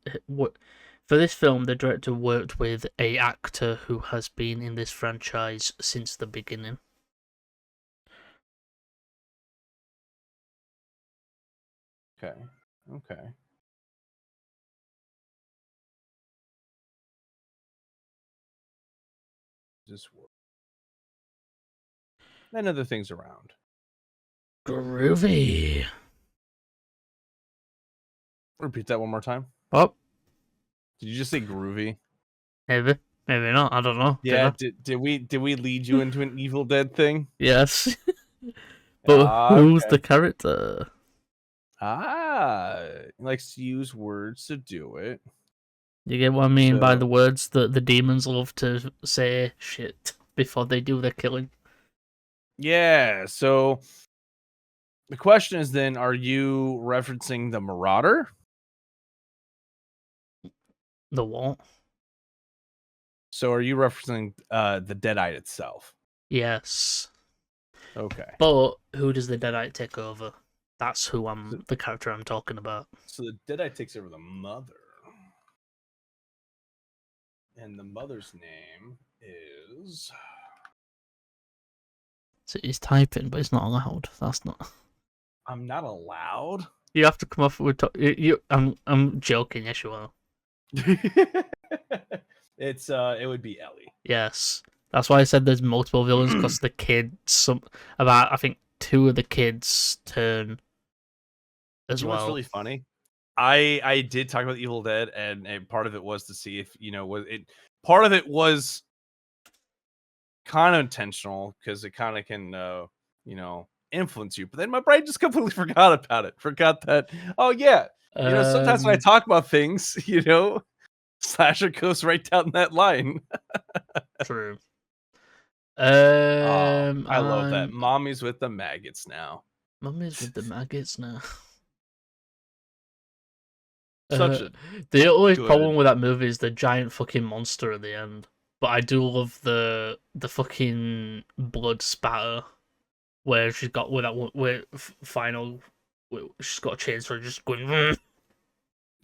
H: for this film. The director worked with a actor who has been in this franchise since the beginning.
I: Okay. Okay. This work. And other things around.
H: Groovy.
I: Repeat that one more time.
H: Oh,
I: Did you just say groovy?
H: maybe not. I don't know.
I: Yeah.
H: Did I?
I: Did we lead you into an Evil Dead thing?
H: Yes. But who's
I: Okay.
H: the character?
I: He likes to use words to do it.
H: You get what I mean by
I: So-
H: the words that the demons love to say shit before they do their killing.
I: Yeah. So the question is then, are you referencing the Marauder?
H: The what?
I: So are you referencing the Deadite itself?
H: Yes.
I: Okay.
H: But who does the Deadite take over? That's who the character I'm talking about.
I: So the Deadite takes over the mother. And the mother's name is...
H: So he's typing, but it's not allowed. That's not.
I: I'm not allowed?
H: You have to come off with. I'm joking. Yes, you are.
I: It would be Ellie.
H: Yes. That's why I said there's multiple villains, because the kids, I think 2 of the kids turn as
I: You know what's
H: well.
I: really funny? I did talk about Evil Dead, and part of it was to see if was it. Part of it was kind of intentional because it kind of can influence you. But then my brain just completely forgot about it. Forgot that. Oh yeah, sometimes when I talk about things, Slasher goes right down that line.
H: True.
I: I love that.
H: And
I: Mommy's with the maggots now.
H: Mummy's with the maggots now.
I: Such a
H: The only
I: good.
H: problem with that movie is the giant fucking monster at the end. But I do love the fucking blood spatter where she's got with that final. She's got a chainsaw just going.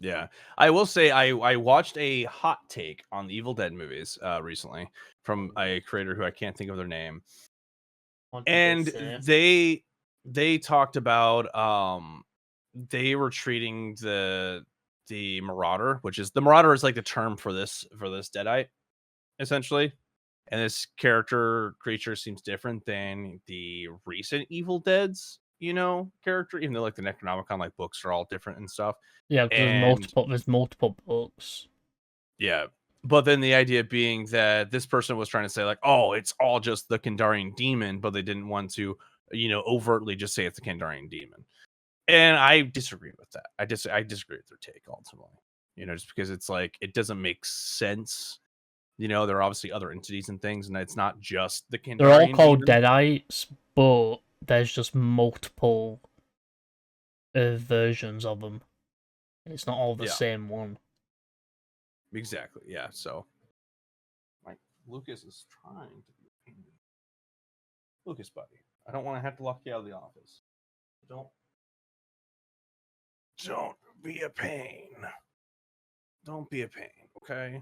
I: Yeah, I will say I watched a hot take on the Evil Dead movies recently from a creator who I can't think of their name, and they talked about they were treating the Marauder, which is the Marauder is like the term for this Deadite essentially, and this creature seems different than the recent Evil Dead's character, even though like the Necronomicon like books are all different and stuff.
H: Yeah, because there's multiple books.
I: Yeah. But then the idea being that this person was trying to say like, oh, it's all just the Kandarian demon, but they didn't want to, overtly just say it's the Kandarian demon. And I disagree with that. I disagree with their take ultimately. Just because it's like it doesn't make sense. There are obviously other entities and things, and it's not just the Kandarian.
H: They're all called
I: demon.
H: Deadites, but there's just multiple versions of them. It's not all the same one.
I: Exactly. Yeah. So, like, Lucas is trying to be a pain. Lucas, buddy, I don't want to have to lock you out of the office. Don't be a pain. Don't be a pain. Okay.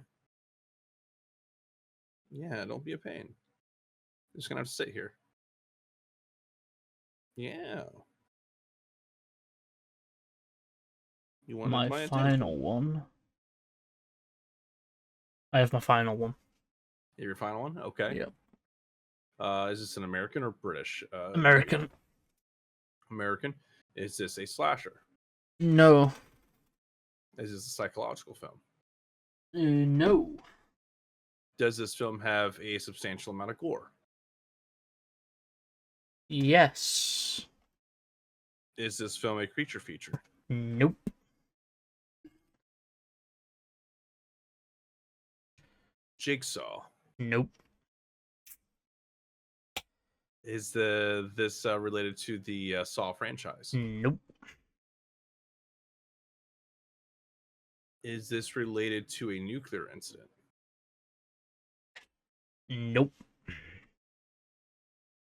I: Yeah. Don't be a pain. You're just gonna have to sit here. Yeah. You want my
H: final
I: attention?
H: one. I have my final one.
I: You have your final one? Okay.
H: Yep.
I: Is this an American or British?
H: American.
I: American. Is this a slasher?
H: No.
I: Is this a psychological film?
H: No.
I: Does this film have a substantial amount of gore?
H: Yes.
I: Is this film a creature feature?
H: Nope.
I: Jigsaw.
H: Nope.
I: Is this related to the Saw franchise?
H: Nope.
I: Is this related to a nuclear incident?
H: Nope.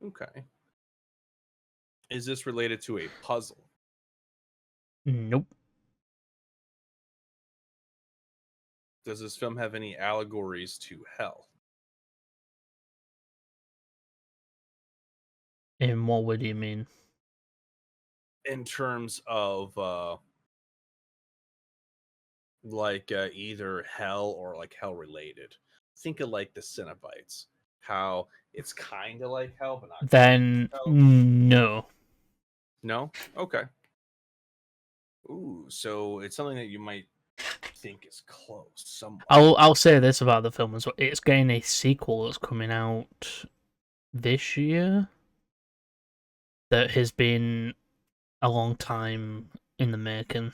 I: Okay. Is this related to a puzzle?
H: Nope.
I: Does this film have any allegories to hell?
H: In what way do you mean?
I: In terms of either hell or like hell related. Think of like the Cenobites. How it's kind of like hell, but not.
H: Then no.
I: No? Okay. Ooh, so it's something that you might think is close somewhat.
H: I'll say this about the film as well. It's getting a sequel that's coming out this year that has been a long time in the making.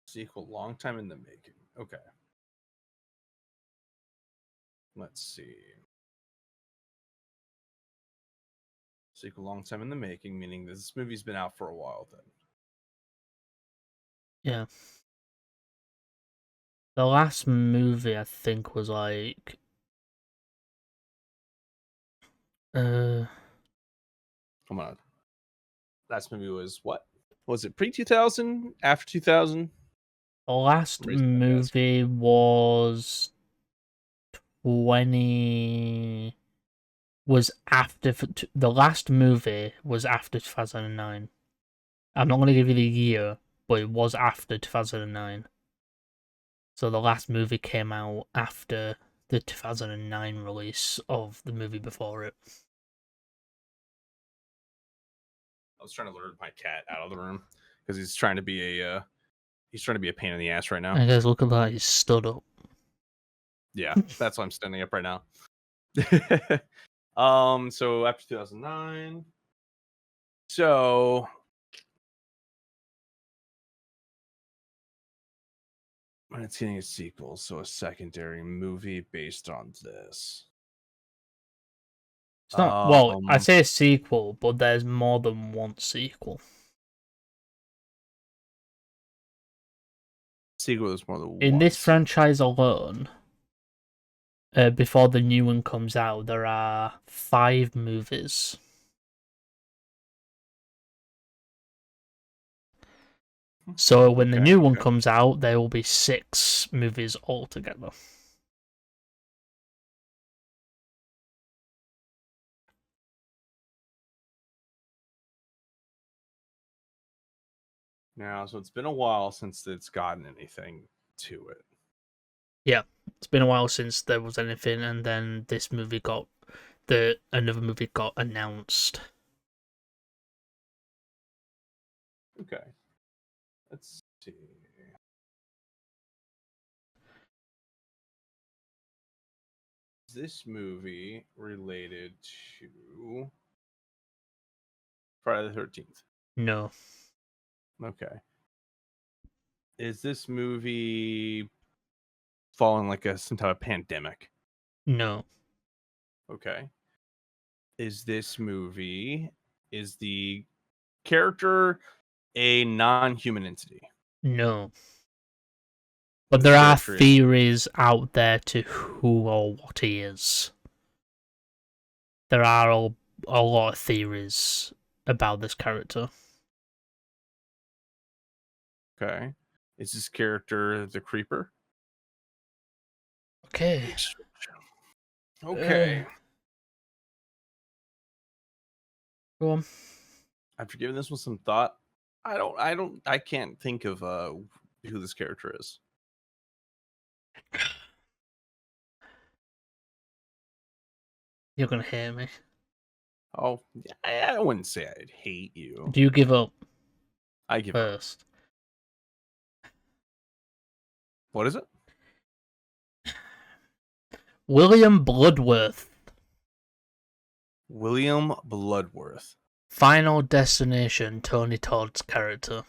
I: Sequel, long time in the making. Okay. Let's see. Sequel, long time in the making, meaning this movie's been out for a while then.
H: Yeah. The last movie I think was like
I: Come on. Last movie was what? Was it pre-2000? After 2000?
H: the last movie was 20 was after the last movie was after 2009. I'm not going to give you the year, but it was after 2009. So the last movie came out after the 2009 release of the movie before it.
I: I was trying to lure my cat out of the room because he's trying to be a pain in the ass right now.
H: And guys, look at that, he's stood up.
I: Yeah, that's why I'm standing up right now. So after 2009, so when it's getting a sequel, so a secondary movie based on this.
H: It's not, well, I say a sequel, but there's more than one sequel.
I: Sequel is more than
H: In
I: one
H: this
I: sequel.
H: franchise alone, before the new one comes out, there are 5 movies. So when the new one comes out, there will be 6 movies altogether.
I: Now, so it's been a while since it's gotten anything to it.
H: Yeah, it's been a while since there was anything, and then this movie got another movie got announced.
I: Okay, let's see. Is this movie related to Friday the 13th?
H: No.
I: Okay. Is this movie following like some type of pandemic?
H: No.
I: Okay. Is this movie, is the character a non-human entity?
H: No. But
I: The
H: there are
I: character is-
H: theories out there to who or what he is. There are a lot of theories about this character.
I: Okay. Is this character the Creeper?
H: Okay.
I: Okay.
H: Go on.
I: After giving this one some thought, I can't think of who this character is.
H: You're gonna hate me.
I: Oh, I wouldn't say I'd hate you.
H: Do you give up
I: I give up.
H: first?
I: What is it?
H: William Bloodworth.
I: William Bloodworth.
H: Final Destination, Tony Todd's character.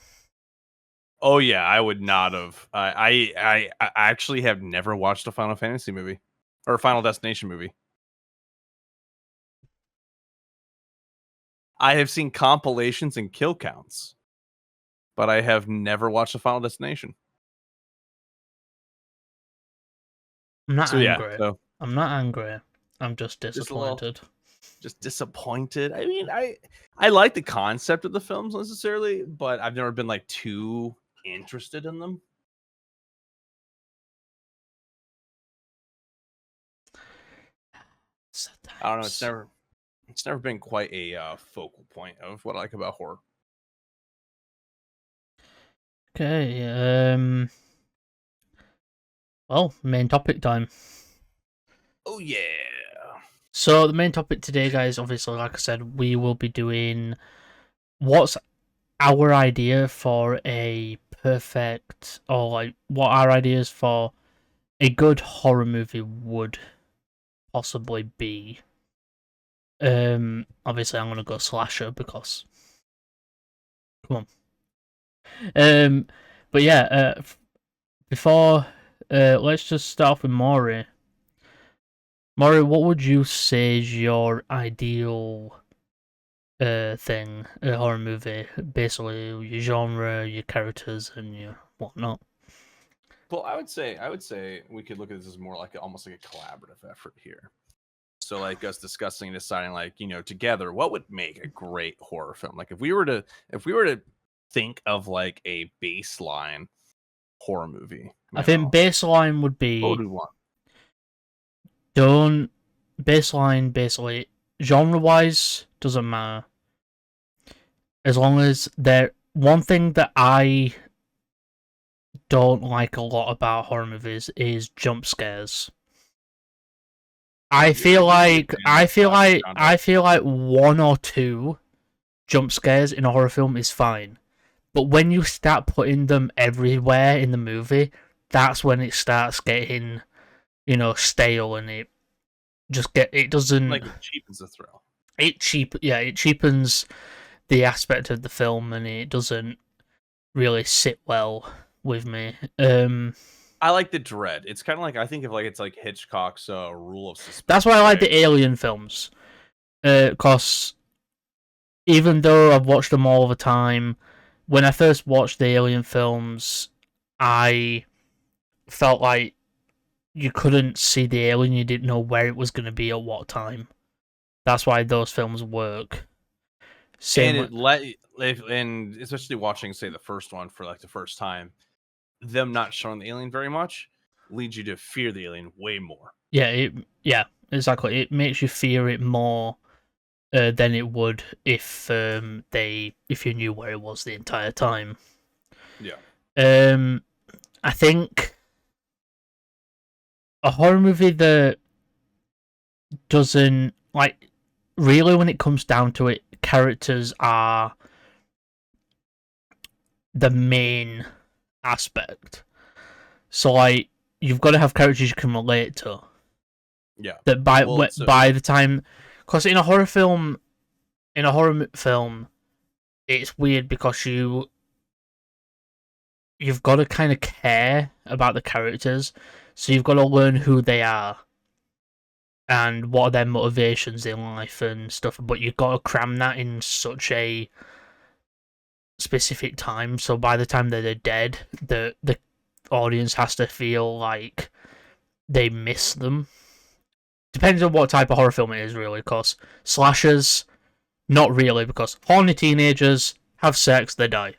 I: Oh yeah, I would not have. I actually have never watched a Final Fantasy movie or a Final Destination movie. I have seen compilations and kill counts, but I have never watched a Final Destination.
H: I'm not angry.
I: Yeah, so
H: I'm not angry. I'm just disappointed.
I: Just disappointed. I mean, I like the concept of the films necessarily, but I've never been like too interested in them.
H: Sometimes.
I: I don't know. It's never been quite a focal point of what I like about horror.
H: Okay. Well, main topic time.
I: Oh yeah.
H: So the main topic today, guys, obviously, like I said, we will be doing what's our idea for a perfect, or like what our ideas for a good horror movie would possibly be. Obviously, I'm gonna go slasher because, come on. But yeah, before, let's just start off with Mori. Mori, what would you say is your ideal thing, a horror movie? Basically, your genre, your characters, and your whatnot.
I: Well, I would say we could look at this as more like almost like a collaborative effort here. So like us discussing and deciding like, together what would make a great horror film. Like if we were to think of like a baseline horror movie.
H: I think baseline would be
I: What would we want?
H: Baseline basically genre wise doesn't matter. As long as one thing that I don't like a lot about horror movies is jump scares. I feel like
I: Groundhog.
H: I feel like one or two jump scares in a horror film is fine, but when you start putting them everywhere in the movie, that's when it starts getting, stale, and it doesn't.
I: Like it cheapens the thrill.
H: It cheapens the aspect of the film, and it doesn't really sit well with me.
I: I like the dread. It's kind of like, I think of like it's like Hitchcock's rule of suspense.
H: That's why I like
I: right?
H: the Alien films, because even though I've watched them all the time, when I first watched the Alien films, I felt like you couldn't see the alien, you didn't know where it was going to be at what time. That's why those films work.
I: And especially watching, say, the first one for like the first time, them not showing the alien very much leads you to fear the alien way more.
H: Yeah, exactly. It makes you fear it more than it would if you knew where it was the entire time.
I: Yeah.
H: I think a horror movie that doesn't, like, really, when it comes down to it, characters are the main aspect. So, like, you've got to have characters you can relate to.
I: Yeah.
H: That by the time, because in a horror film, it's weird because you've got to kind of care about the characters, so you've got to learn who they are and what are their motivations in life and stuff. But you've got to cram that in such a specific time, so by the time that they're dead, the audience has to feel like they miss them. Depends on what type of horror film it is, really, because slashers, not really, because horny teenagers have sex, they die.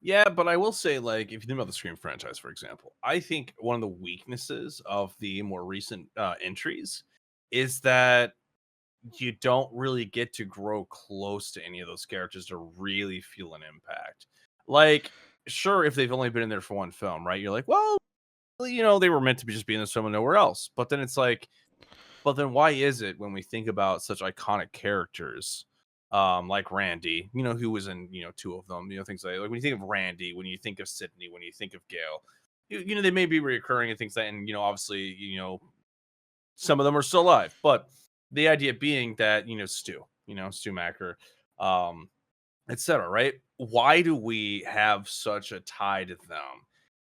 I: Yeah, but I will say, like, if you think about the Scream franchise, for example, I think one of the weaknesses of the more recent entries is that you don't really get to grow close to any of those characters to really feel an impact. Like, sure, if they've only been in there for one film, right? You're like, well, they were meant to be just be in this film and nowhere else. But then it's like, but then why is it when we think about such iconic characters, like Randy, who was in, two of them, things like when you think of Randy, when you think of Sydney, when you think of Gail, they may be reoccurring and things like that, and obviously, some of them are still alive, but the idea being that, Stu Macker, etc., right? Why do we have such a tie to them?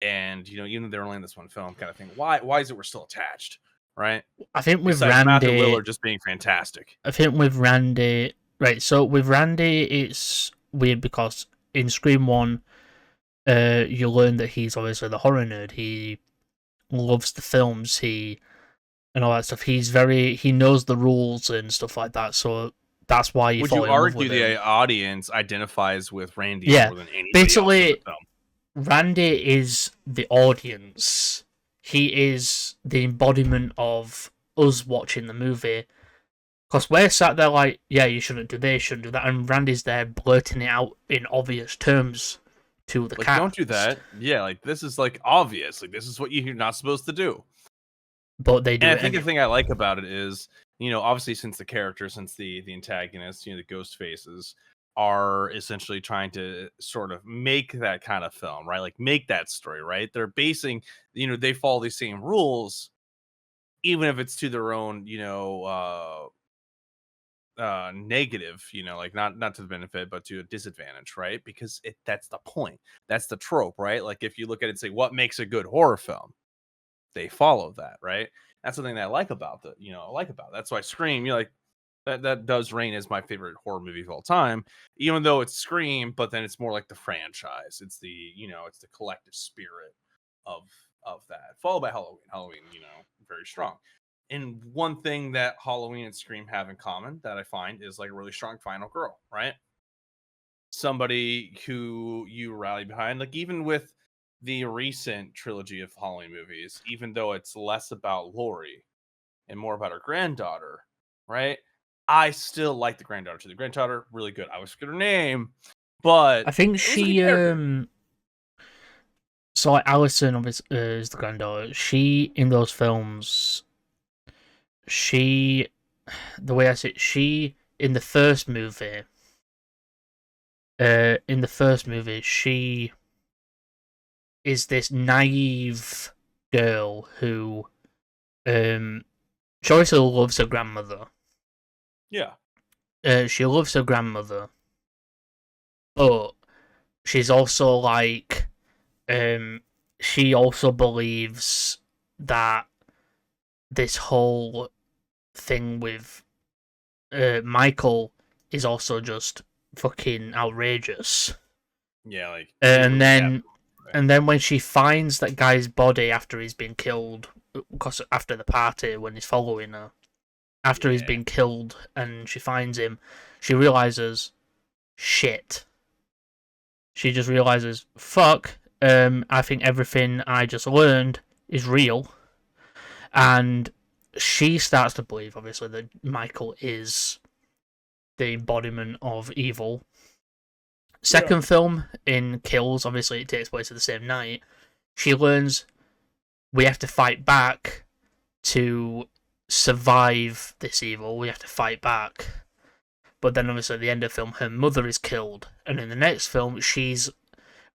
I: And even though they're only in this one film, kind of thing. Why is it we're still attached, right?
H: I think with
I: Besides Matthew
H: Randy,
I: Lillard just being fantastic.
H: I think with Randy, right? So with Randy, it's weird because in Scream 1, you learn that he's obviously the horror nerd. He loves the films. And all that stuff. He knows the rules and stuff like that. So that's why you.
I: Would
H: fall
I: you
H: in love
I: argue
H: with
I: the
H: him.
I: audience identifies with Randy more than anybody
H: basically,
I: else in the film?
H: Randy is the audience. He is the embodiment of us watching the movie. Because we're sat there like, yeah, you shouldn't do this, shouldn't do that, and Randy's there blurting it out in obvious terms to the cast.
I: Don't do that. Yeah, like this is like obvious. Like this is what you're not supposed to do.
H: But they do.
I: And I think the thing I like about it is, obviously since the antagonists, the ghost faces are essentially trying to sort of make that kind of film, right? Like make that story, right? They're basing, they follow these same rules, even if it's to their own, negative, like not to the benefit, but to a disadvantage, right? Because that's the point. That's the trope, right? Like if you look at it and say, what makes a good horror film? They follow that, right? That's the thing that I like about that's why Scream, like that does reign as my favorite horror movie of all time, even though it's Scream, but then it's more like the franchise. It's the it's the collective spirit of that, followed by Halloween, very strong. And one thing that Halloween and Scream have in common that I find is like a really strong final girl, right? Somebody who you rally behind, like even with the recent trilogy of Halloween movies, even though it's less about Laurie and more about her granddaughter, right? I still like the granddaughter too. The granddaughter, really good. I always forget her name, but
H: I think she so like Alison is the granddaughter. She in those films, the way I see it, she in the first movie, she is this naive girl who, she obviously loves her grandmother.
I: Yeah.
H: She loves her grandmother, but she's also like, she also believes that this whole thing with Michael is also just fucking outrageous.
I: Yeah, like
H: And then when she finds that guy's body after he's been killed, because after the party when he's following her, after he's been killed, and she finds him, she realizes, shit. She just realizes, fuck. I think everything I just learned is real, and she starts to believe, obviously, that Michael is the embodiment of evil. Second film in Kills, obviously it takes place at the same night. She learns we have to fight back to survive this evil. We have to fight back. But then obviously at the end of the film, her mother is killed. And in the next film, she's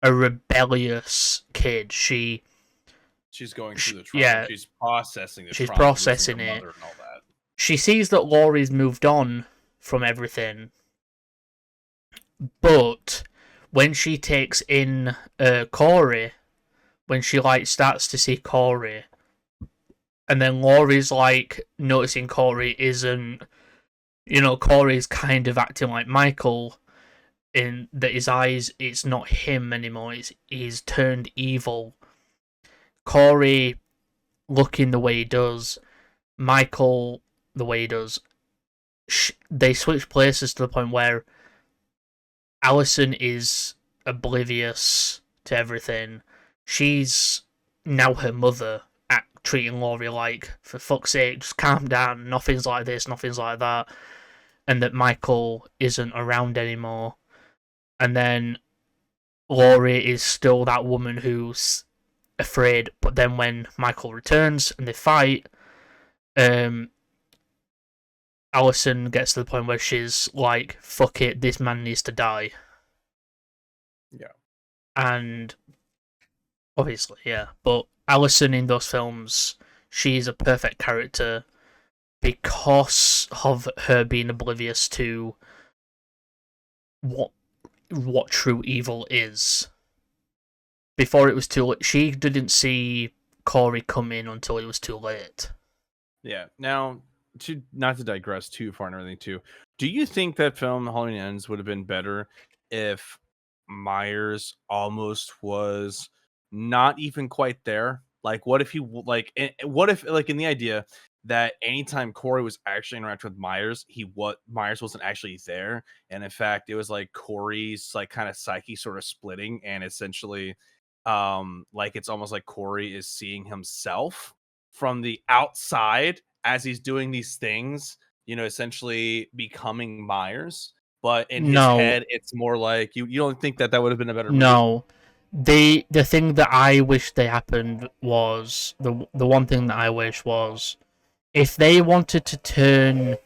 H: a rebellious kid. She's
I: going through the trauma.
H: Yeah,
I: She's processing the
H: she's
I: trauma.
H: processing it.
I: And all that.
H: She sees that Laurie's moved on from everything. But when she takes in Corey, when she like starts to see Corey, and then Laurie's like noticing Corey isn't, Corey's kind of acting like Michael, in that his eyes, it's not him anymore, he's turned evil. Corey looking the way he does, Michael the way he does, they switch places to the point where Allison is oblivious to everything. She's now her mother, treating Laurie like, for fuck's sake, just calm down, nothing's like this, nothing's like that. And that Michael isn't around anymore. And then Laurie is still that woman who's afraid, but then when Michael returns and they fight, Allison gets to the point where she's like, fuck it, this man needs to die.
I: Yeah.
H: And obviously, yeah. But Allison in those films, she's a perfect character because of her being oblivious to what true evil is. Before it was too late. She didn't see Corey come in until it was too late.
I: Yeah. Now, not to digress too far and everything too, do you think that film Halloween Ends would have been better if Myers almost was not even quite there? Like, what if what if in the idea that anytime Corey was actually interacting with Myers, Myers wasn't actually there, and in fact it was like Corey's like kind of psyche sort of splitting, and essentially like it's almost like Corey is seeing himself from the outside as he's doing these things, essentially becoming Myers. But in his head, it's more like you don't think that would have been a better movie?
H: No. The thing that I wish they happened was the one thing that I wish was if they wanted to turn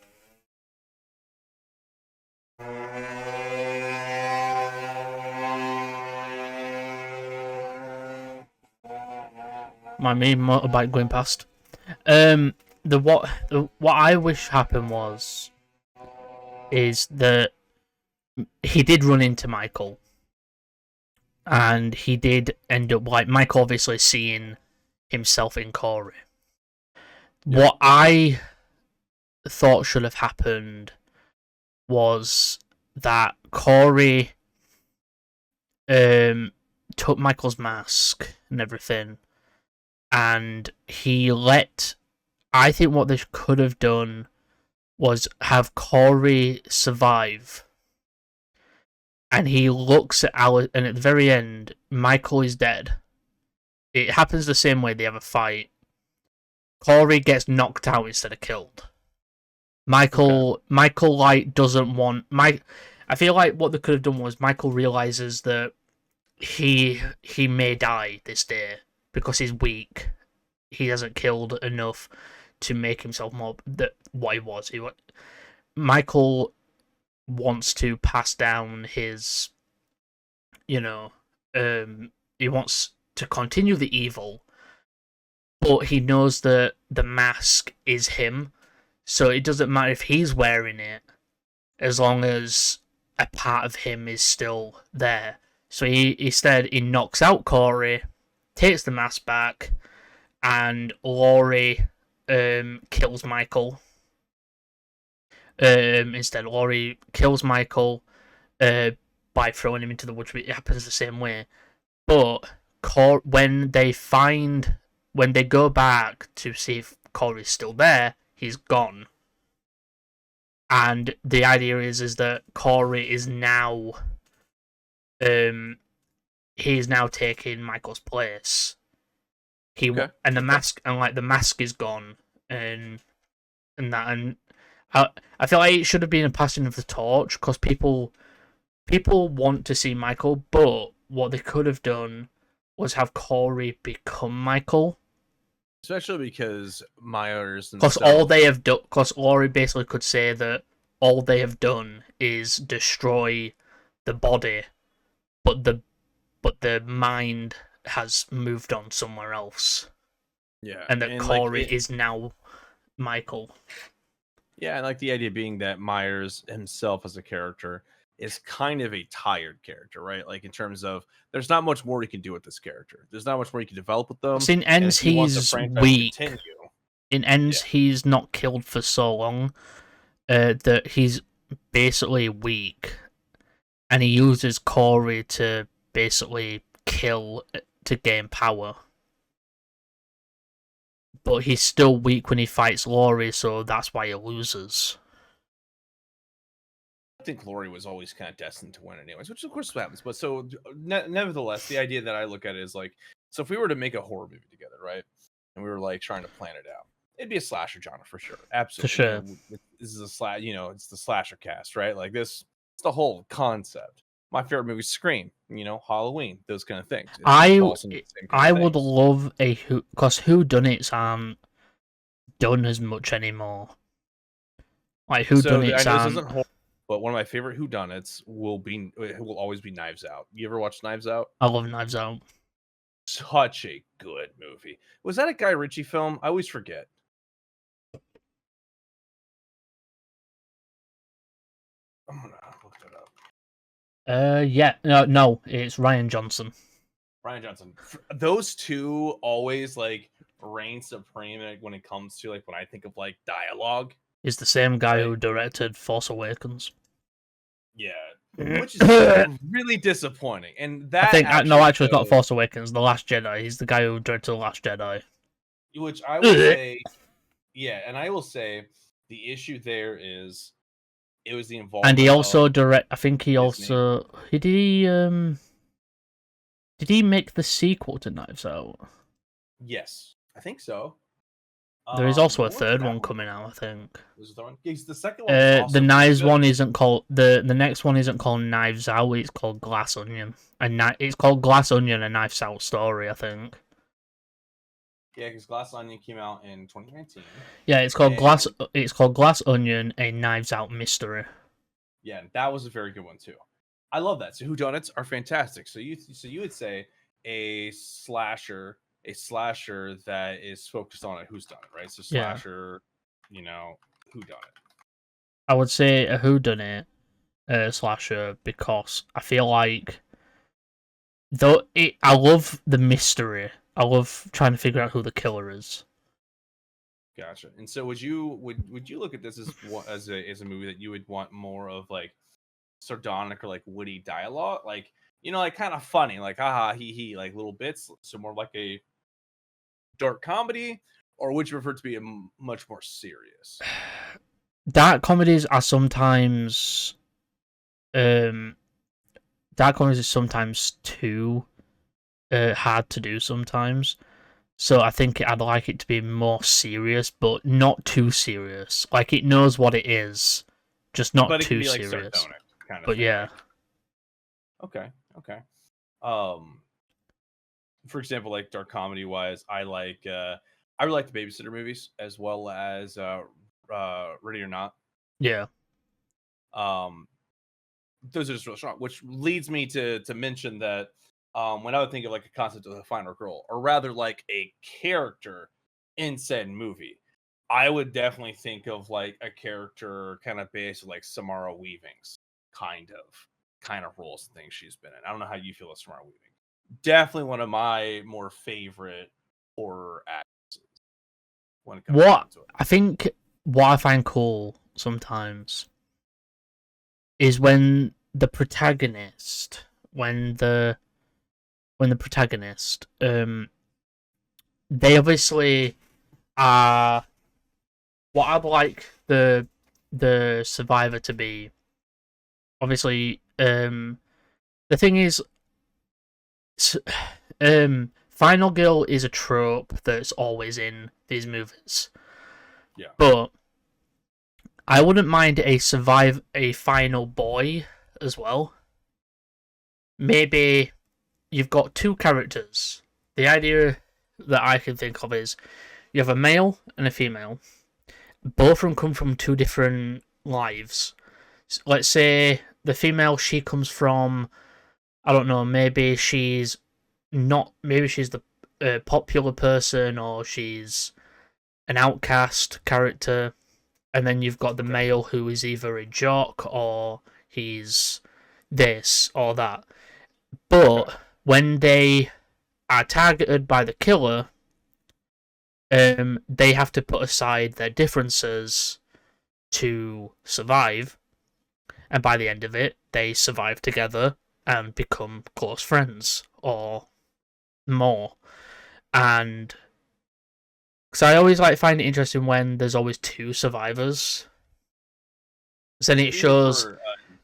H: my main motorbike going past. What I wish happened is that he did run into Michael, and he did end up like Michael obviously seeing himself in Corey. Yeah. What I thought should have happened was that Corey took Michael's mask and everything, and I think what they could have done was have Corey survive. And he looks at Alice, and at the very end, Michael is dead. It happens the same way they have a fight. Corey gets knocked out instead of killed. Michael like doesn't want I feel like what they could have done was Michael realizes that he may die this day because he's weak. He hasn't killed enough to make himself more what he was. Michael wants to pass down his, he wants to continue the evil, but he knows that the mask is him, so it doesn't matter if he's wearing it, as long as a part of him is still there. So he knocks out Corey, takes the mask back, and Laurie kills Michael. Instead, Laurie kills Michael by throwing him into the woods. It happens the same way. But when they go back to see if Corey's still there, he's gone. And the idea is that Corey is now he's now taking Michael's place. And the mask is gone, and I feel like it should have been a passing of the torch, because people want to see Michael, but what they could have done was have Corey become Michael.
I: Especially because Myers
H: Because Laurie basically could say that all they have done is destroy the body, but the mind has moved on somewhere else.
I: Yeah.
H: And that Corey is now Michael.
I: Yeah, and like the idea being that Myers himself as a character is kind of a tired character, right? Like in terms of there's not much more you can do with this character. There's not much more you can develop with them.
H: In Ends, he's weak. In Ends, he's not killed for so long that he's basically weak, and he uses Corey to basically kill to gain power. But he's still weak when he fights Laurie, so that's why he loses.
I: I think Laurie was always kind of destined to win anyways, which of course happens. But so nevertheless, the idea that I look at it is like, so if we were to make a horror movie together, right? And we were like trying to plan it out, it'd be a slasher genre for sure. Absolutely.
H: For sure.
I: This is it's the slasher cast, right? Like it's the whole concept. My favorite movie is Scream, Halloween, those kind of things.
H: I would love because whodunits aren't done as much anymore. Like whodunits aren't.
I: But one of my favorite whodunits will always be Knives Out. You ever watch Knives Out?
H: I love Knives Out.
I: Such a good movie. Was that a Guy Ritchie film? I always forget. I'm gonna look that up.
H: Yeah, no, it's Rian Johnson.
I: Rian Johnson. Those two always like reign supreme when it comes to like when I think of like dialogue.
H: Is the same guy who directed Force Awakens.
I: Yeah, which is really disappointing. And that
H: actually not Force Awakens. The Last Jedi. He's the guy who directed The Last Jedi.
I: Which I will say, yeah, and I will say the issue there is it was the involvement.
H: And he also I think he also did he make the sequel to Knives Out?
I: Yes, I think so.
H: There is also a third one coming out, I think.
I: There's a third one. Yeah, the second one.
H: The Knives one isn't called the next one isn't called Knives Out. It's called Glass Onion. It's called Glass Onion: A Knives Out Story, I think.
I: Yeah, because Glass Onion came out in 2019.
H: Yeah, it's called Glass. It's called Glass Onion: A Knives Out Mystery.
I: Yeah, that was a very good one too. I love that. So whodunits are fantastic. So you would say a slasher that is focused on a whodunit, right? So slasher, whodunit.
H: I would say a whodunit slasher because I feel like I love the mystery. I love trying to figure out who the killer is.
I: Gotcha. And so would you look at this as a movie that you would want more of like sardonic or like witty dialogue, like like kind of funny, like haha he like little bits, so more like a dark comedy, or would you prefer it to be a much more serious?
H: Dark comedies are sometimes too hard to do sometimes. So I think I'd like it to be more serious, but not too serious. Like it knows what it is, just not too
I: be, like,
H: serious.
I: Kind of
H: but
I: thing.
H: Yeah.
I: Okay. For example, like dark comedy wise, I like I really like the Babysitter movies as well as Ready or Not.
H: Yeah.
I: Those are just real strong, which leads me to mention that when I would think of like a concept of a final girl, or rather like a character in said movie, I would definitely think of like a character kind of based on like Samara Weaving's kind of roles and things she's been in. I don't know how you feel about Samara Weaving. Definitely one of my more favorite horror actresses when it comes down to it.
H: I think what I find cool sometimes is when the protagonist, they obviously are what I'd like the survivor to be. Obviously, the thing is, final girl is a trope that's always in these movies.
I: Yeah.
H: But I wouldn't mind a final boy as well. Maybe you've got two characters. The idea that I can think of is you have a male and a female. Both of them come from two different lives. Let's say the female, she comes from, I don't know, maybe she's the popular person, or she's an outcast character. And then you've got the male who is either a jock or he's this or that. But when they are targeted by the killer, they have to put aside their differences to survive. And by the end of it, they survive together and become close friends or more. And because I always find it interesting when there's always two survivors. Then it shows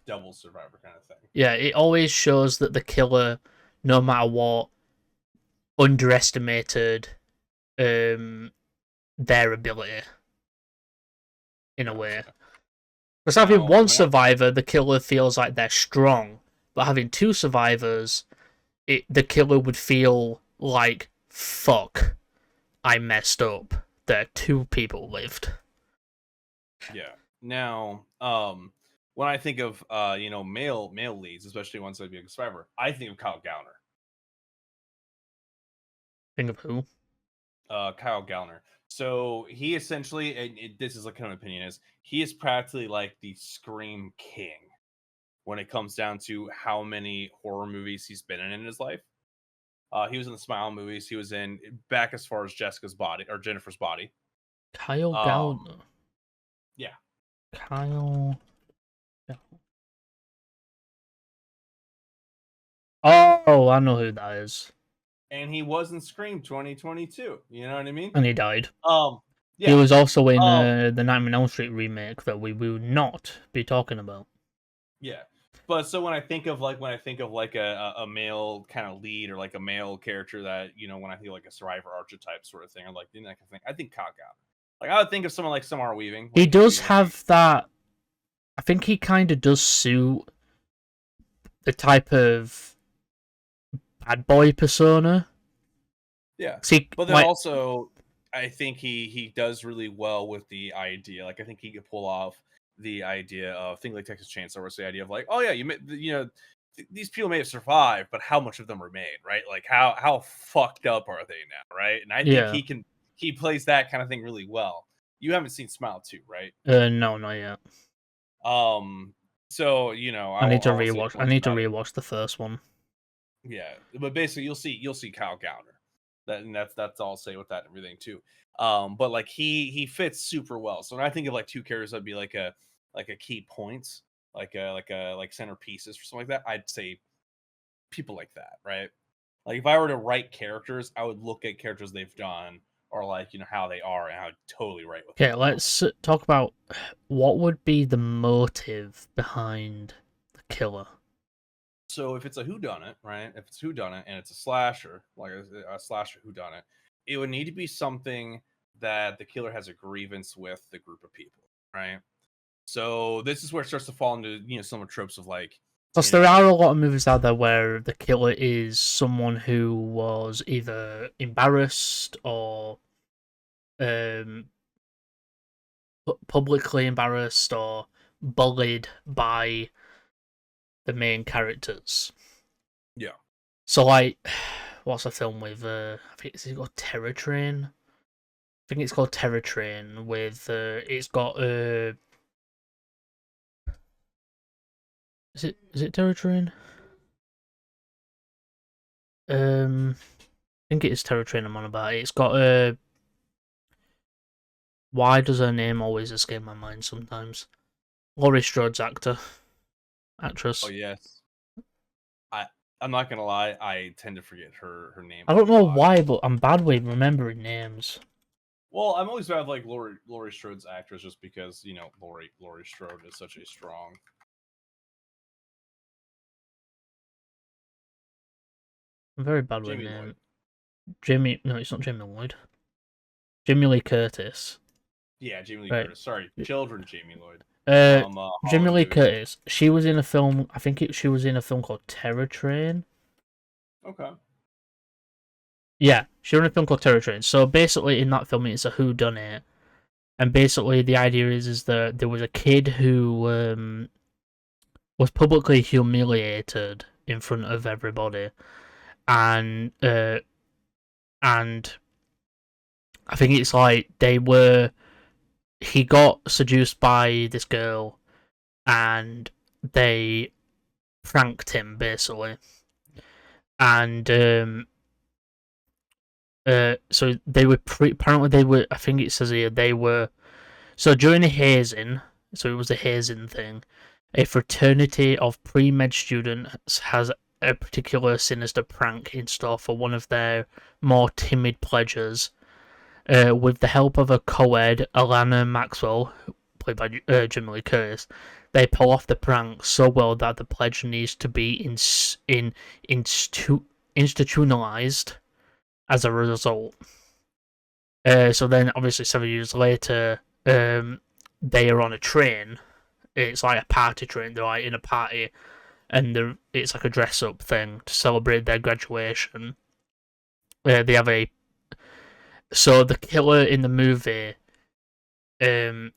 I: Double survivor kind of thing.
H: Yeah, it always shows that the killer, no matter what, underestimated their ability in a way. Because having one survivor, the killer feels like they're strong, but having two survivors, the killer would feel like, fuck, I messed up. There two people lived.
I: Yeah. Now, when I think of male leads, especially ones that be a survivor, I think of Kyle Gallner.
H: Think of who?
I: Kyle Gallner. So he essentially, and this is like kind of opinion, is he is practically like the Scream King when it comes down to how many horror movies he's been in his life. He was in the Smile movies. He was in back as far as Jennifer's Body.
H: Kyle Gallner.
I: Yeah.
H: Kyle. Oh, I know who that is.
I: And he was in Scream 2022. You know what I mean?
H: And he died.
I: Yeah.
H: He was also in the Nightmare on Elm Street remake that we will not be talking about.
I: Yeah. But so when I think of like a male kind of lead or like a male character that, when I think of like a survivor archetype sort of thing, or like that kind of thing, I think Kyle Gallner. Like I would think of someone like Samara Weaving.
H: He does have that. I think he kind of does suit the type of bad boy persona.
I: Yeah.
H: See,
I: but then also, I think he does really well with the idea. Like I think he could pull off the idea of things like Texas Chainsaw, where the idea of like, oh yeah, these people may have survived, but how much of them remain, right? Like how fucked up are they now, right? And I think he plays that kind of thing really well. You haven't seen Smile 2, right?
H: No, not yet.
I: So
H: I need to rewatch. I need to rewatch the first one.
I: Yeah, but basically, you'll see Kyle Gallner. That's all I'll say with that and everything too. But like he fits super well. So when I think of like two characters that'd be like a key points, like centerpieces for something like that, I'd say people like that, right? Like if I were to write characters, I would look at characters they've done or like how they are, and I would totally write with.
H: Okay, let's talk about what would be the motive behind the killer.
I: So if it's a whodunit, right? If it's whodunit and it's a slasher, like a slasher whodunit, it would need to be something that the killer has a grievance with the group of people, right? So this is where it starts to fall into some of the tropes of like.
H: Plus, there are a lot of movies out there where the killer is someone who was either embarrassed or publicly embarrassed or bullied by the main characters.
I: Yeah.
H: So like, what's a film with? I think it's called Terror Train. I think it's called Terror Train with. It's got. Is it Terror Train? I think it is Terror Train. I'm on about. It's got. Why does her name always escape my mind sometimes? Laurie Strode's actress.
I: Oh yes. I'm not gonna lie. I tend to forget her name.
H: I don't know why, but I'm bad with remembering names.
I: Well, I'm always bad with, like Laurie Strode's actress, just because Laurie Strode is such a strong.
H: I'm very bad with
I: Jamie
H: name.
I: Lloyd.
H: Jamie, no, it's not Jamie Lloyd. Jamie Lee Curtis.
I: Yeah, Jamie Lee
H: Right.
I: Curtis. Sorry, children Jamie Lloyd.
H: Jamie Lee
I: movie.
H: Curtis. She was in a film. I think she was in a film called Terror Train.
I: Okay.
H: Yeah, she was in a film called Terror Train. So basically, in that film, it's a whodunit, and basically the idea is that there was a kid who was publicly humiliated in front of everybody, and I think it's like he got seduced by this girl, and they pranked him basically, and so they were apparently they were. I think it says here they were. So during the hazing, so it was a hazing thing. A fraternity of pre-med students has a particular sinister prank in store for one of their more timid pledges. With the help of a co-ed, Alana Maxwell, played by Jamie Lee Curtis, they pull off the prank so well that the pledge needs to be institutionalized as a result. So then, obviously, 7 years later, they are on a train. It's like a party train. They're like in a party, and it's like a dress-up thing to celebrate their graduation. They have a. So the killer in the movie, the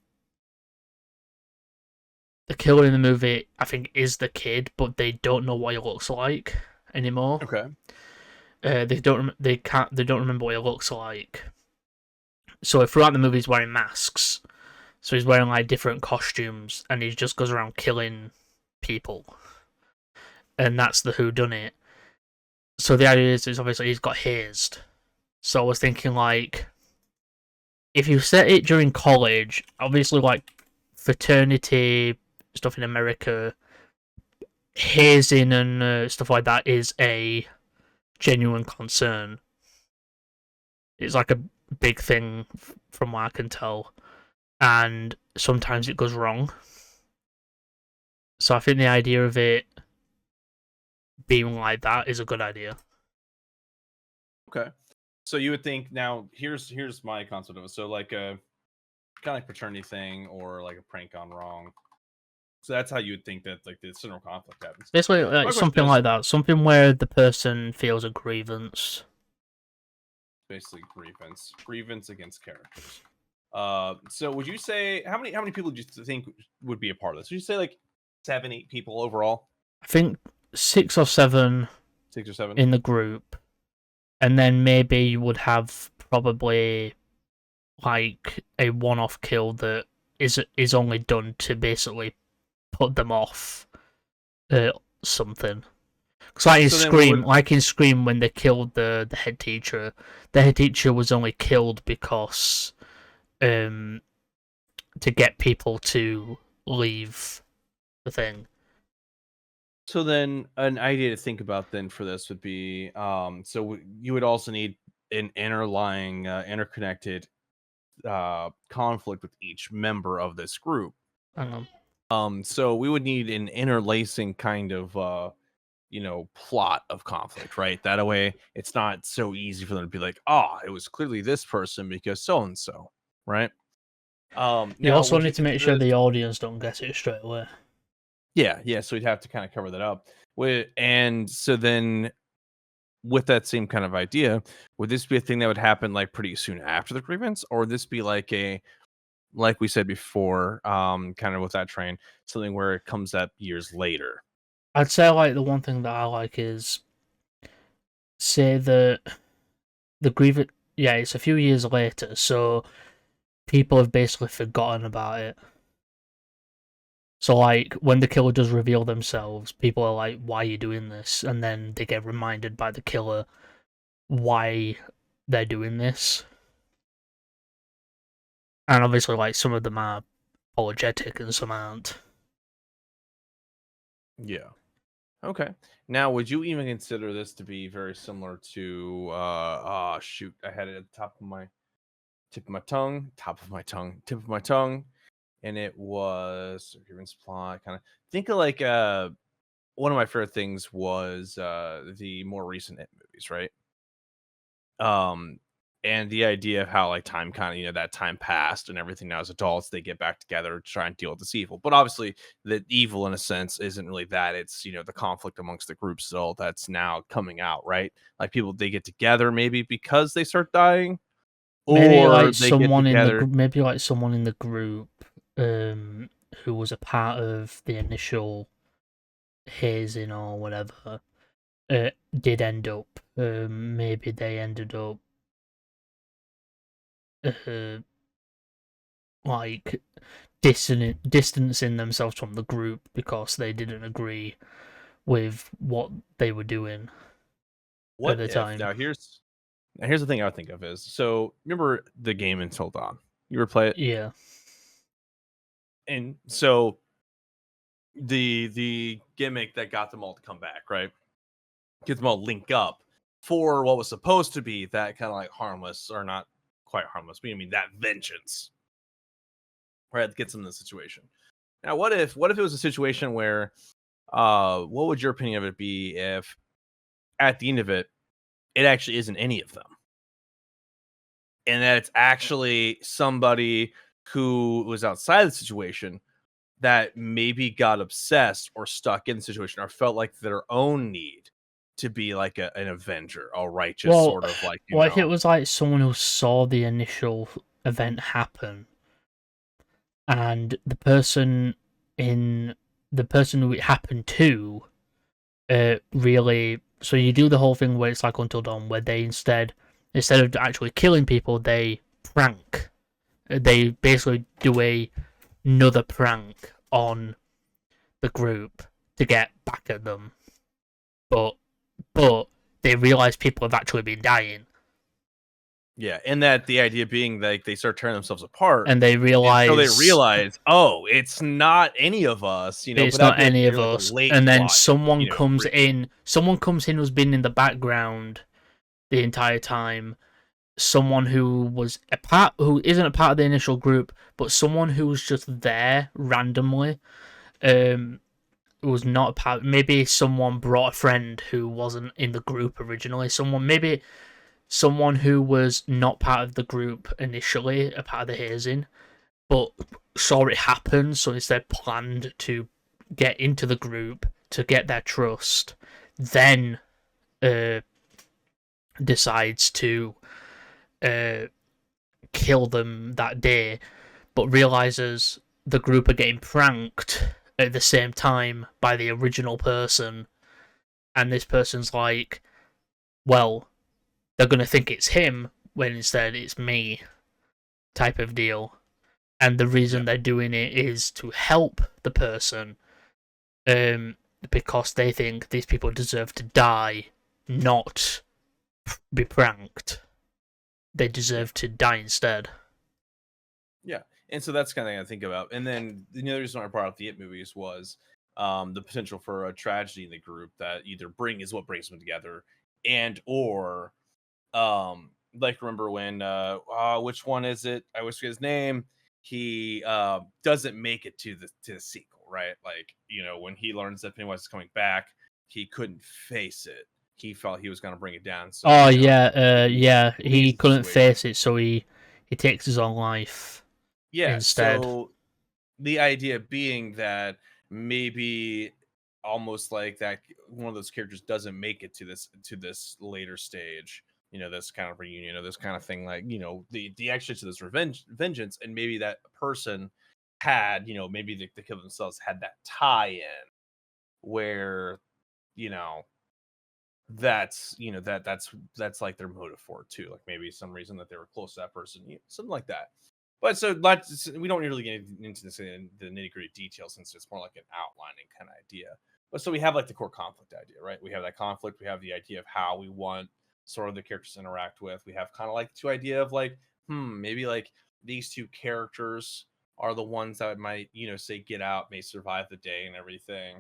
H: killer in the movie, I think, is the kid, but they don't know what he looks like anymore.
I: Okay.
H: They don't remember what he looks like. So throughout the movie, he's wearing masks. So he's wearing like different costumes, and he just goes around killing people. And that's the whodunit. So the idea is obviously he's got hazed. So I was thinking, like, if you set it during college, obviously, like, fraternity stuff in America, hazing and stuff like that is a genuine concern. It's like a big thing from what I can tell. And sometimes it goes wrong. So I think the idea of it being like that is a good idea.
I: Okay. So you would think now here's my concept of it. So like a kind of like fraternity thing or like a prank gone wrong. So that's how you would think that like the central conflict happens.
H: Basically, like, something like that. Something where the person feels a grievance.
I: Basically grievance against characters. So would you say how many people do you think would be a part of this? Would you say like 7-8 people overall?
H: I think 6 or 7.
I: 6 or 7
H: in the group, and then maybe you would have probably like a one-off kill that is only done to basically put them off something. Because like in Scream, when they killed the head teacher was only killed because to get people to leave the thing.
I: So then an idea to think about then for this would be so you would also need an interconnected conflict with each member of this group.
H: Hang
I: on. So we would need an interlacing kind of plot of conflict, right? That way it's not so easy for them to be like, oh, it was clearly this person because so and so, right?
H: You also need to make sure the audience don't get it straight away.
I: Yeah, so we'd have to kind of cover that up. And so then with that same kind of idea, would this be a thing that would happen like pretty soon after the grievance, or would this be like we said before, kind of with that train, something where it comes up years later?
H: I'd say like the one thing that I like is say that the grievance. Yeah, it's a few years later, so people have basically forgotten about it. So, like, when the killer does reveal themselves, people are like, why are you doing this? And then they get reminded by the killer why they're doing this. And obviously, like, some of them are apologetic and some aren't.
I: Yeah. Okay. Now, would you even consider this to be very similar to shoot, I had it at the tip of my tongue, and it was grievance plot kind of think of like one of my favorite things was the more recent It movies, right? Um, and the idea of how like time kind of that time passed and everything now as adults they get back together to try and deal with this evil. But obviously, the evil in a sense isn't really that. It's the conflict amongst the group still that's now coming out, right? Like people they get together maybe because they start dying,
H: Maybe
I: or
H: like
I: they get
H: someone in the
I: together.
H: maybe like someone in the group, who was a part of the initial hazing or whatever, did end up. Maybe they ended up, uh, like distancing themselves from the group because they didn't agree with what they were doing at
I: What
H: the
I: if
H: time.
I: now here's the thing I would think of is so remember the game Until Dawn? You ever play it?
H: Yeah.
I: And so the gimmick that got them all to come back, right? Get them all link up for what was supposed to be that kind of like harmless or not quite harmless, but I mean that vengeance, right? That gets them in the situation. Now, what if it was a situation where what would your opinion of it be if at the end of it, it actually isn't any of them? And that it's actually somebody who was outside the situation that maybe got obsessed or stuck in the situation or felt like their own need to be like an avenger, a righteous
H: Well,
I: sort of like,
H: what if it was like someone who saw the initial event happen and in the person who it happened to really, so you do the whole thing where it's like Until Dawn where they instead of actually killing people they prank. They basically do another prank on the group to get back at them, but they realize people have actually been dying
I: yeah, and that the idea being like they start tearing themselves apart,
H: and they
I: and so they
H: realize
I: realize, oh, it's not any of us, but
H: it's
I: that'd
H: not
I: be like
H: any of
I: like a
H: us,
I: late
H: and then
I: plot, grievance.
H: someone comes in who's been in the background the entire time, someone who isn't a part of the initial group, but someone who's just there randomly, um, who was not a part. Maybe someone brought a friend who wasn't in the group originally. Someone who was not part of the group initially, a part of the hazing, but saw it happen, so instead planned to get into the group to get their trust, then decides to uh, kill them that day, but realizes the group are getting pranked at the same time by the original person, and this person's like, well, they're going to think it's him when instead it's me, type of deal. And the reason
I: Yeah,
H: they're doing it is to help the person, because they think these people deserve to die, not be pranked. They
I: yeah,
H: deserve to die instead.
I: yeah. And so that's kind of thing I think about. And then the other reason I brought up the It movies was the potential for a tragedy in the group that either is what brings them together, and or like remember when which one is it? I always forget his name. He doesn't make it to the sequel, right? Like, when he learns that Pennywise is coming back, he couldn't face it. He felt he was gonna bring it down. So,
H: Oh yeah,
I: he
H: he
I: leaves the
H: couldn't
I: situation.
H: face it, so he takes his own life
I: Yeah,
H: instead.
I: so the idea being that maybe almost like that one of those characters doesn't make it to this later stage, this kind of reunion or this kind of thing, like, the actually to this vengeance, and maybe that person had, maybe the killer themselves had that tie in where, you know, that's like their motive for it too. Like maybe some reason that they were close to that person, something like that. But so we don't really get into this in the nitty gritty details since it's more like an outlining kind of idea. But so we have like the core conflict idea, right? We have that conflict. We have the idea of how we want sort of the characters to interact with. We have kind of like two idea of like, maybe like these two characters are the ones that might, say get out, may survive the day and everything.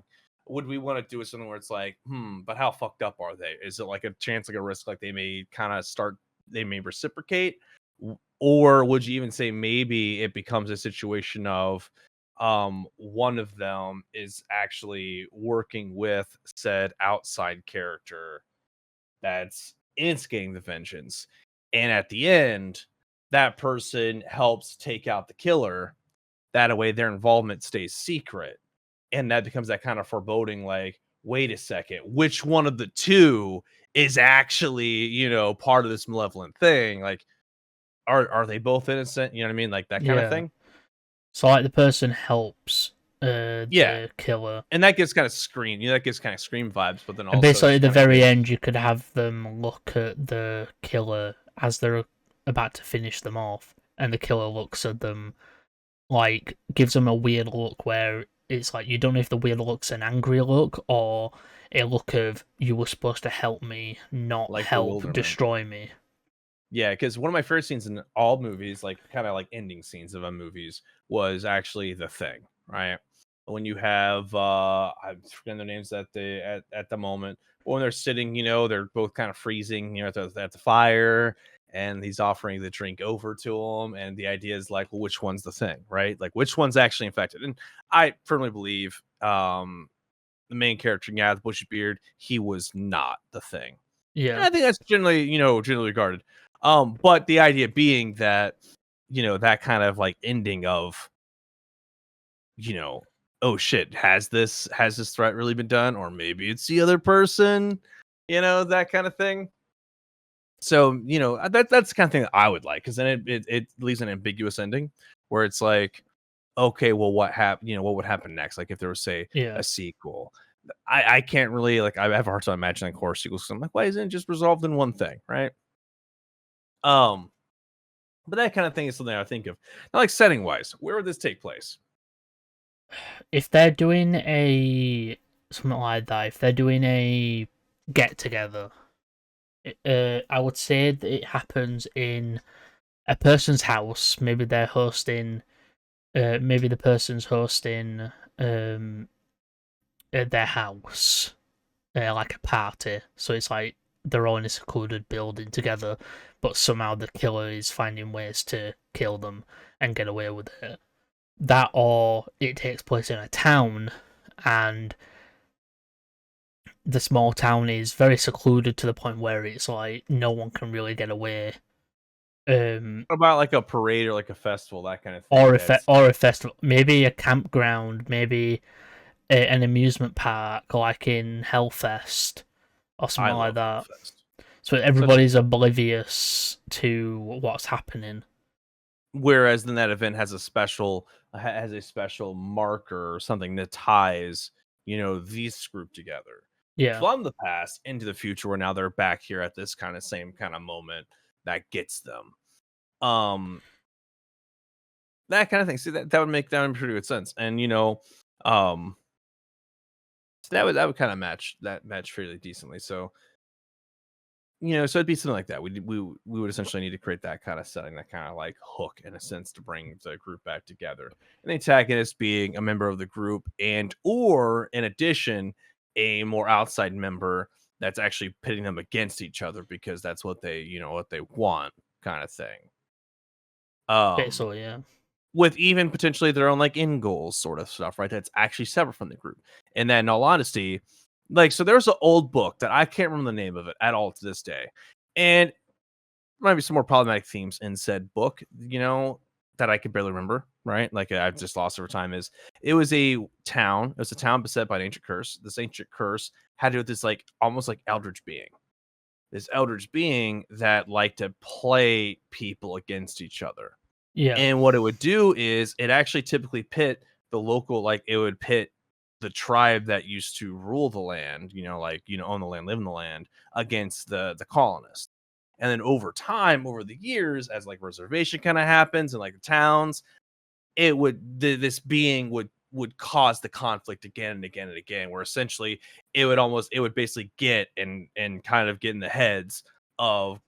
I: Would we want to do something where it's like, but how fucked up are they? Is it like a chance, like a risk, like they may they may reciprocate? Or would you even say maybe it becomes a situation of one of them is actually working with said outside character that's instigating the vengeance, and at the end that person helps take out the killer, that way their involvement stays secret, and that becomes that kind of foreboding, like, wait a second, which one of the two is actually, part of this malevolent thing? Like, are they both innocent? You know what I mean? Like that kind of
H: Yeah.
I: thing.
H: So like the person helps
I: Yeah.
H: the killer.
I: And that gives kind of Scream, that gives kind of Scream vibes, but then also
H: And basically at the
I: just kinda
H: very
I: gives-
H: end you could have them look at the killer as they're about to finish them off, and the killer looks at them, like gives them a weird look where it's like you don't know if the weird look's an angry look or a look of you were supposed to help me, not
I: Like
H: help
I: bewilderment.
H: destroy me.
I: Yeah, because one of my favorite scenes in all movies, like kind of like ending scenes of movies, was actually The Thing, right? When you have I'm forgetting their names at the moment, but when they're sitting, they're both kind of freezing, at the fire, and he's offering the drink over to them, and the idea is like, well, which one's the thing, right? Like which one's actually infected? And I firmly believe the main character, yeah, the bushy beard, he was not the thing. And
H: Yeah.
I: I think that's generally regarded. But the idea being that, that kind of like ending of, oh shit, has this threat really been done? Or maybe it's the other person, that kind of thing. So, that's the kind of thing that I would like, because then it leaves an ambiguous ending where it's like, okay, well, what happened? What would happen next? Like if there was, say,
H: Yeah.
I: a sequel. I can't really, like, I have a hard time imagining horror sequels. So I'm like, why isn't it just resolved in one thing, right? But that kind of thing is something I think of. Now, like setting wise, where would this take place?
H: If they're doing a something like that, if they're doing a get together, I would say that it happens in a person's house. Maybe they're hosting. Maybe the person's hosting at their house, like a party. So it's like they're all in a secluded building together, but somehow the killer is finding ways to kill them and get away with it. That, or it takes place in a town, and the small town is very secluded to the point where it's like no one can really get away.
I: What about like a parade or like a festival, that kind of thing?
H: Or a festival, maybe a campground, maybe an amusement park, like in Hellfest or something like that.
I: Hellfest.
H: So everybody's oblivious to what's happening.
I: Whereas then that event has a special marker or something that ties, these group together.
H: Yeah.
I: From the past into the future, where now they're back here at this kind of same kind of moment that gets them. That kind of thing. See, that would make pretty good sense. And that would kind of match fairly decently. So so it'd be something like that. We would essentially need to create that kind of setting, that kind of like hook in a sense to bring the group back together. And the antagonist being a member of the group, and or in addition, a more outside member that's actually pitting them against each other because that's what they want, kind of thing.
H: So yeah.
I: With even potentially their own like end goals sort of stuff, right? That's actually separate from the group. And then in all honesty, like, so there's an old book that I can't remember the name of it at all to this day. And there might be some more problematic themes in said book, that I could barely remember. right? Like I've just lost over time. Is it was a town. It was a town beset by an ancient curse. This ancient curse had to do with this like almost like eldritch being. This eldritch being that liked to play people against each other.
H: Yeah.
I: And what it would do is it actually typically pit the local, like it would pit the tribe that used to rule the land, like, own the land, live in the land against the colonists. And then over time, over the years, as like reservation kind of happens and like the towns, it would, this being would cause the conflict again and again and again, where essentially it would basically get and kind of get in the heads of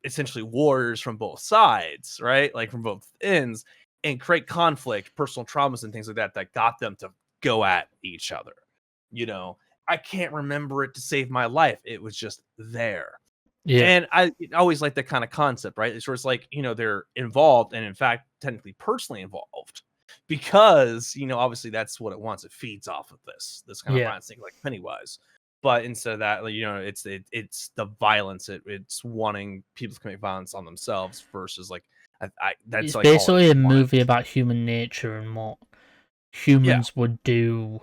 I: essentially warriors from both sides, right? Like from both ends, and create conflict, personal traumas, and things like that that got them to go at each other. I can't remember it to save my life. It was just there.
H: Yeah.
I: And I always like that kind of concept, right? It's where it's like, they're involved and in fact, technically personally involved because, obviously that's what it wants. It feeds off of this kind of violence thing, like Pennywise. But instead of that, like, it's the violence. It's wanting people to commit violence on themselves versus like, that's
H: It's
I: like all
H: basically
I: it
H: a
I: wants.
H: movie about human nature and what humans would do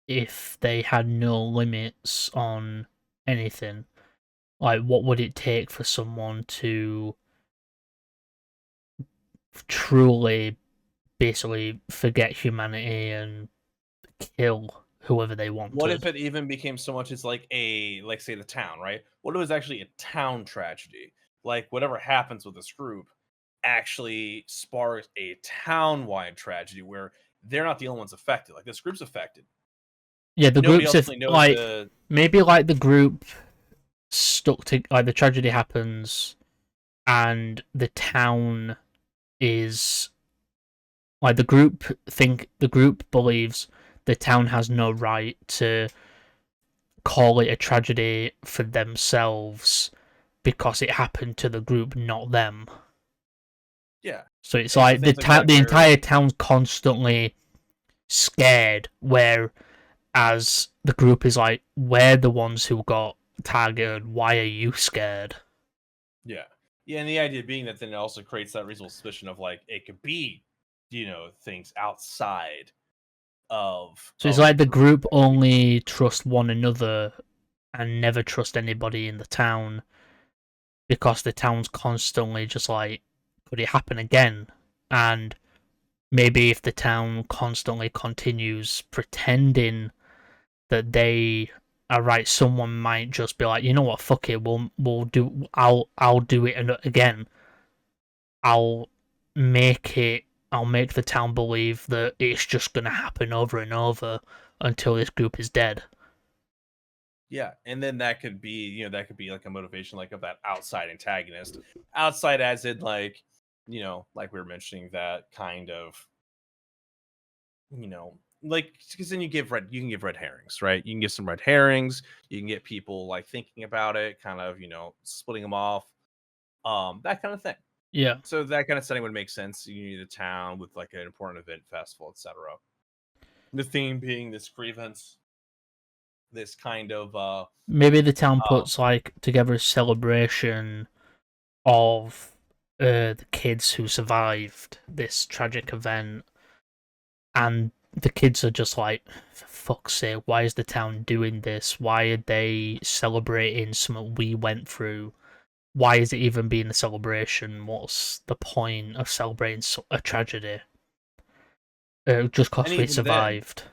H: if they had no limits on anything. Like, what would it take for someone to truly, basically, forget humanity and kill whoever they wanted?
I: What if it even became so much as like say the town, right? What if it was actually a town tragedy? Like whatever happens with this group actually sparks a town-wide tragedy where they're not the only ones affected. Like this group's affected.
H: Yeah, the
I: Nobody
H: group's
I: else really knows
H: like maybe like the group stuck to like the tragedy happens, and the town is like the group believes the town has no right to call it a tragedy for themselves because it happened to the group, not them.
I: Yeah.
H: So it's
I: And so
H: like
I: things like that
H: the
I: where-
H: entire town's constantly scared, whereas the group is like, we're the ones who got targeted. Why are you scared?
I: Yeah. Yeah, and the idea being that then it also creates that reasonable suspicion of like it could be, things outside of.
H: So it's
I: of
H: like the group only trust one another and never trust anybody in the town because the town's constantly just like, could it happen again? And maybe if the town constantly continues pretending that they are right, someone might just be like, you know what, fuck it, I'll do it again. I'll make the town believe that it's just gonna happen over and over until this group is dead.
I: Yeah, and then that could be, like a motivation, like of that outside antagonist. Outside as in like, like we were mentioning that kind of, like because then you can give red herrings, right? You can give some red herrings. You can get people like thinking about it, kind of, splitting them off, that kind of thing.
H: Yeah.
I: So that kind of setting would make sense. You need a town with like an important event, festival, etc. The theme being this grievance, this kind of
H: Maybe the town puts like together a celebration of the kids who survived this tragic event, and the kids are just like, for fuck's sake, why is the town doing this? Why are they celebrating something we went through? Why is it even being a celebration? What's the point of celebrating a tragedy? Just because we survived.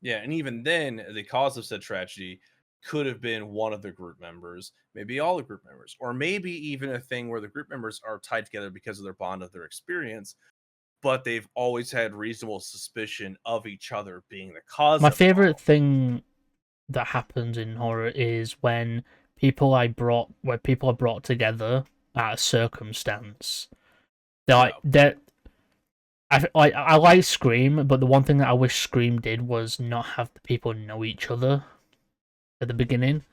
I: And even then, the cause of said tragedy could have been one of the group members, maybe all the group members, or maybe even a thing where the group members are tied together because of their bond of their experience, but they've always had reasonable suspicion of each other being the cause.
H: My favorite thing that happens in horror is when people are brought together at a circumstance. I like Scream, but the one thing that I wish Scream did was not have the people know each other at the beginning.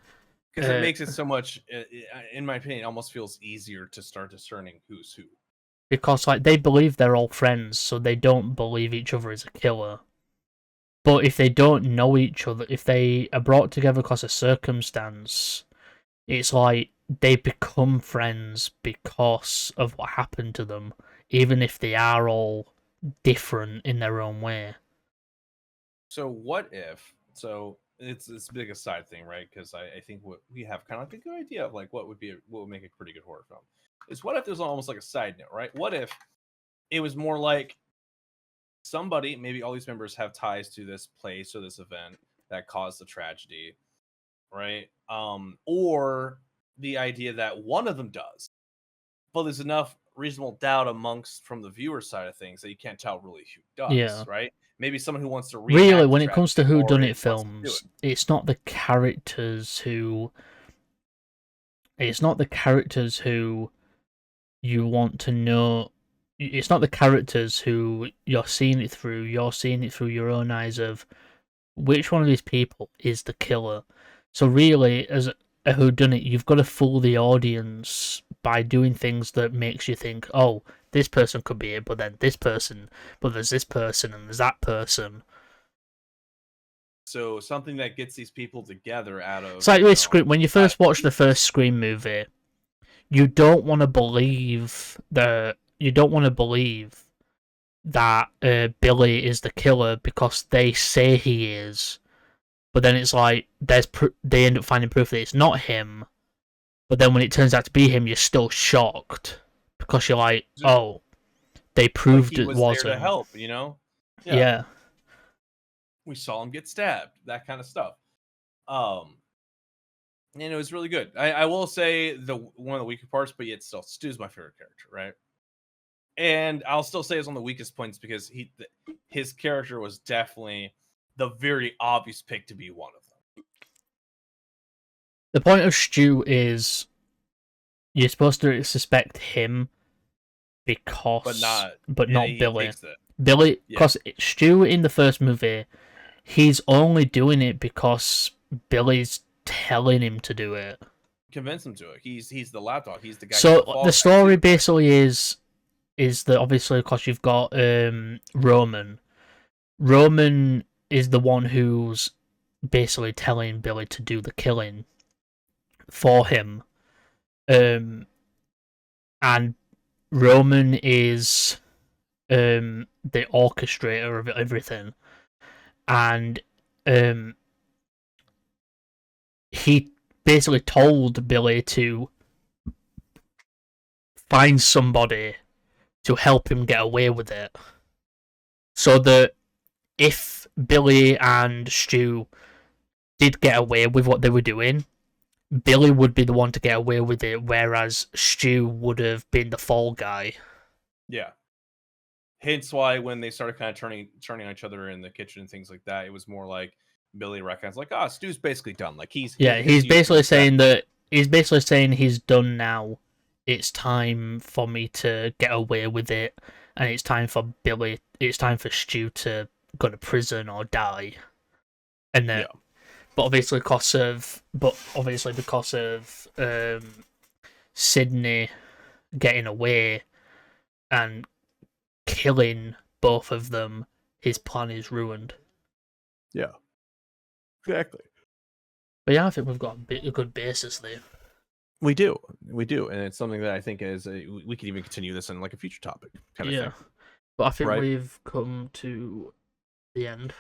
I: Because it makes it so much, in my opinion, it almost feels easier to start discerning who's who.
H: Because like they believe they're all friends, so they don't believe each other is a killer. But if they don't know each other, if they are brought together because of circumstance, it's like they become friends because of what happened to them, even if they are all different in their own way.
I: So what if? So it's this big aside thing, right? Because I think what we have kind of like a good idea of like what would make a pretty good horror film. Is what if there's almost like a side note, right? What if it was more like somebody, maybe all these members have ties to this place or this event that caused the tragedy, right? Or the idea that one of them does, but there's enough reasonable doubt amongst from the viewer side of things that you can't tell really who does,
H: Yeah.
I: right? Maybe someone who wants to
H: Really, when it comes to
I: who
H: whodunit films, it's not the characters who you want to know. It's not the characters who you're seeing it through. You're seeing it through your own eyes of which one of these people is the killer. So really, as a whodunit, you've got to fool the audience by doing things that makes you think, oh, this person could be it, but then this person, but there's this person and there's that person.
I: So something that gets these people together out of...
H: It's like when you first watch the first Scream movie, you don't want to believe that Billy is the killer because they say he is, but then it's like they end up finding proof that it's not him, but then when it turns out to be him, you're still shocked because you're like, oh, they proved it wasn't.
I: There to help, you know?
H: Yeah.
I: We saw him get stabbed, that kind of stuff. And it was really good. I will say one of the weaker parts, but yet still, Stu's my favorite character, right? And I'll still say it's one of the weakest points because his character was definitely the very obvious pick to be one of them.
H: The point of Stu is you're supposed to suspect him because, but not Billy. Billy, because Stu in the first movie, he's only doing it because Billy's telling him to do it.
I: Convince him to it. He's the lapdog. He's the guy.
H: So the story basically is that obviously, because you've got Roman. Roman is the one who's basically telling Billy to do the killing for him, and Roman is the orchestrator of everything, and he basically told Billy to find somebody to help him get away with it, so that if Billy and Stu did get away with what they were doing, Billy would be the one to get away with it, whereas Stu would have been the fall guy.
I: Yeah. Hence why when they started kind of turning on each other in the kitchen and things like that, it was more like Billy recognized, like, Stu's basically done. Like he's
H: basically saying he's done now. It's time for me to get away with it, and it's time for Stu to go to prison or die. And then, but obviously because of Sydney getting away and killing both of them, his plan is ruined.
I: Yeah, exactly.
H: But yeah, I think we've got a good basis there.
I: We do, and it's something that I think we could even continue this in like a future topic kind of thing.
H: But I think we've come to the end.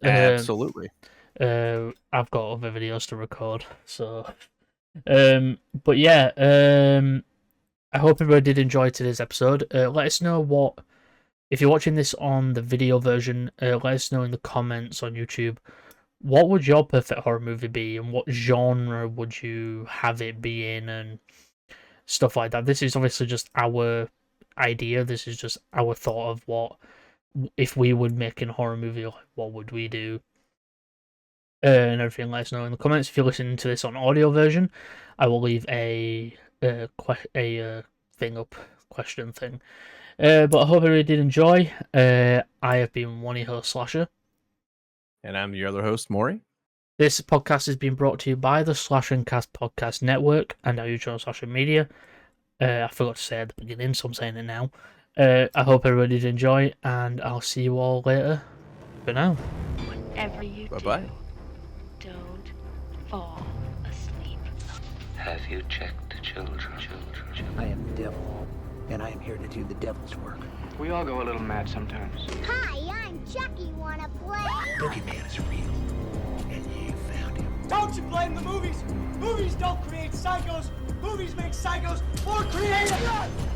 I: Absolutely.
H: I've got other videos to record, so. But yeah, I hope everybody did enjoy today's episode. Let us know if you're watching this on the video version. Let us know in the comments on YouTube. What would your perfect horror movie be, and what genre would you have it be in, and stuff like that. This is obviously just our idea. This is just our thought of what, if we would make a horror movie, what would we do, and everything. Let us know in the comments. If you're listening to this on audio version, I will leave a question thing. But I hope everybody did enjoy. I have been one of your hosts, Slasher.
I: And I'm your other host, Mori.
H: This podcast has been brought to you by the Slash and Cast Podcast Network and our usual social media. I forgot to say at the beginning, so I'm saying it now. I hope everybody did enjoy, and I'll see you all later. For now.
B: Whatever you
I: Bye-bye.
B: do, don't fall asleep.
C: Have you checked the children?
D: I am the devil, and I am here to do the devil's work.
E: We all go a little mad sometimes.
F: Hi, I'm Chucky. Wanna play?
D: Boogeyman is real, and you found him.
G: Don't you blame the movies? Movies don't create psychos. Movies make psychos more creative.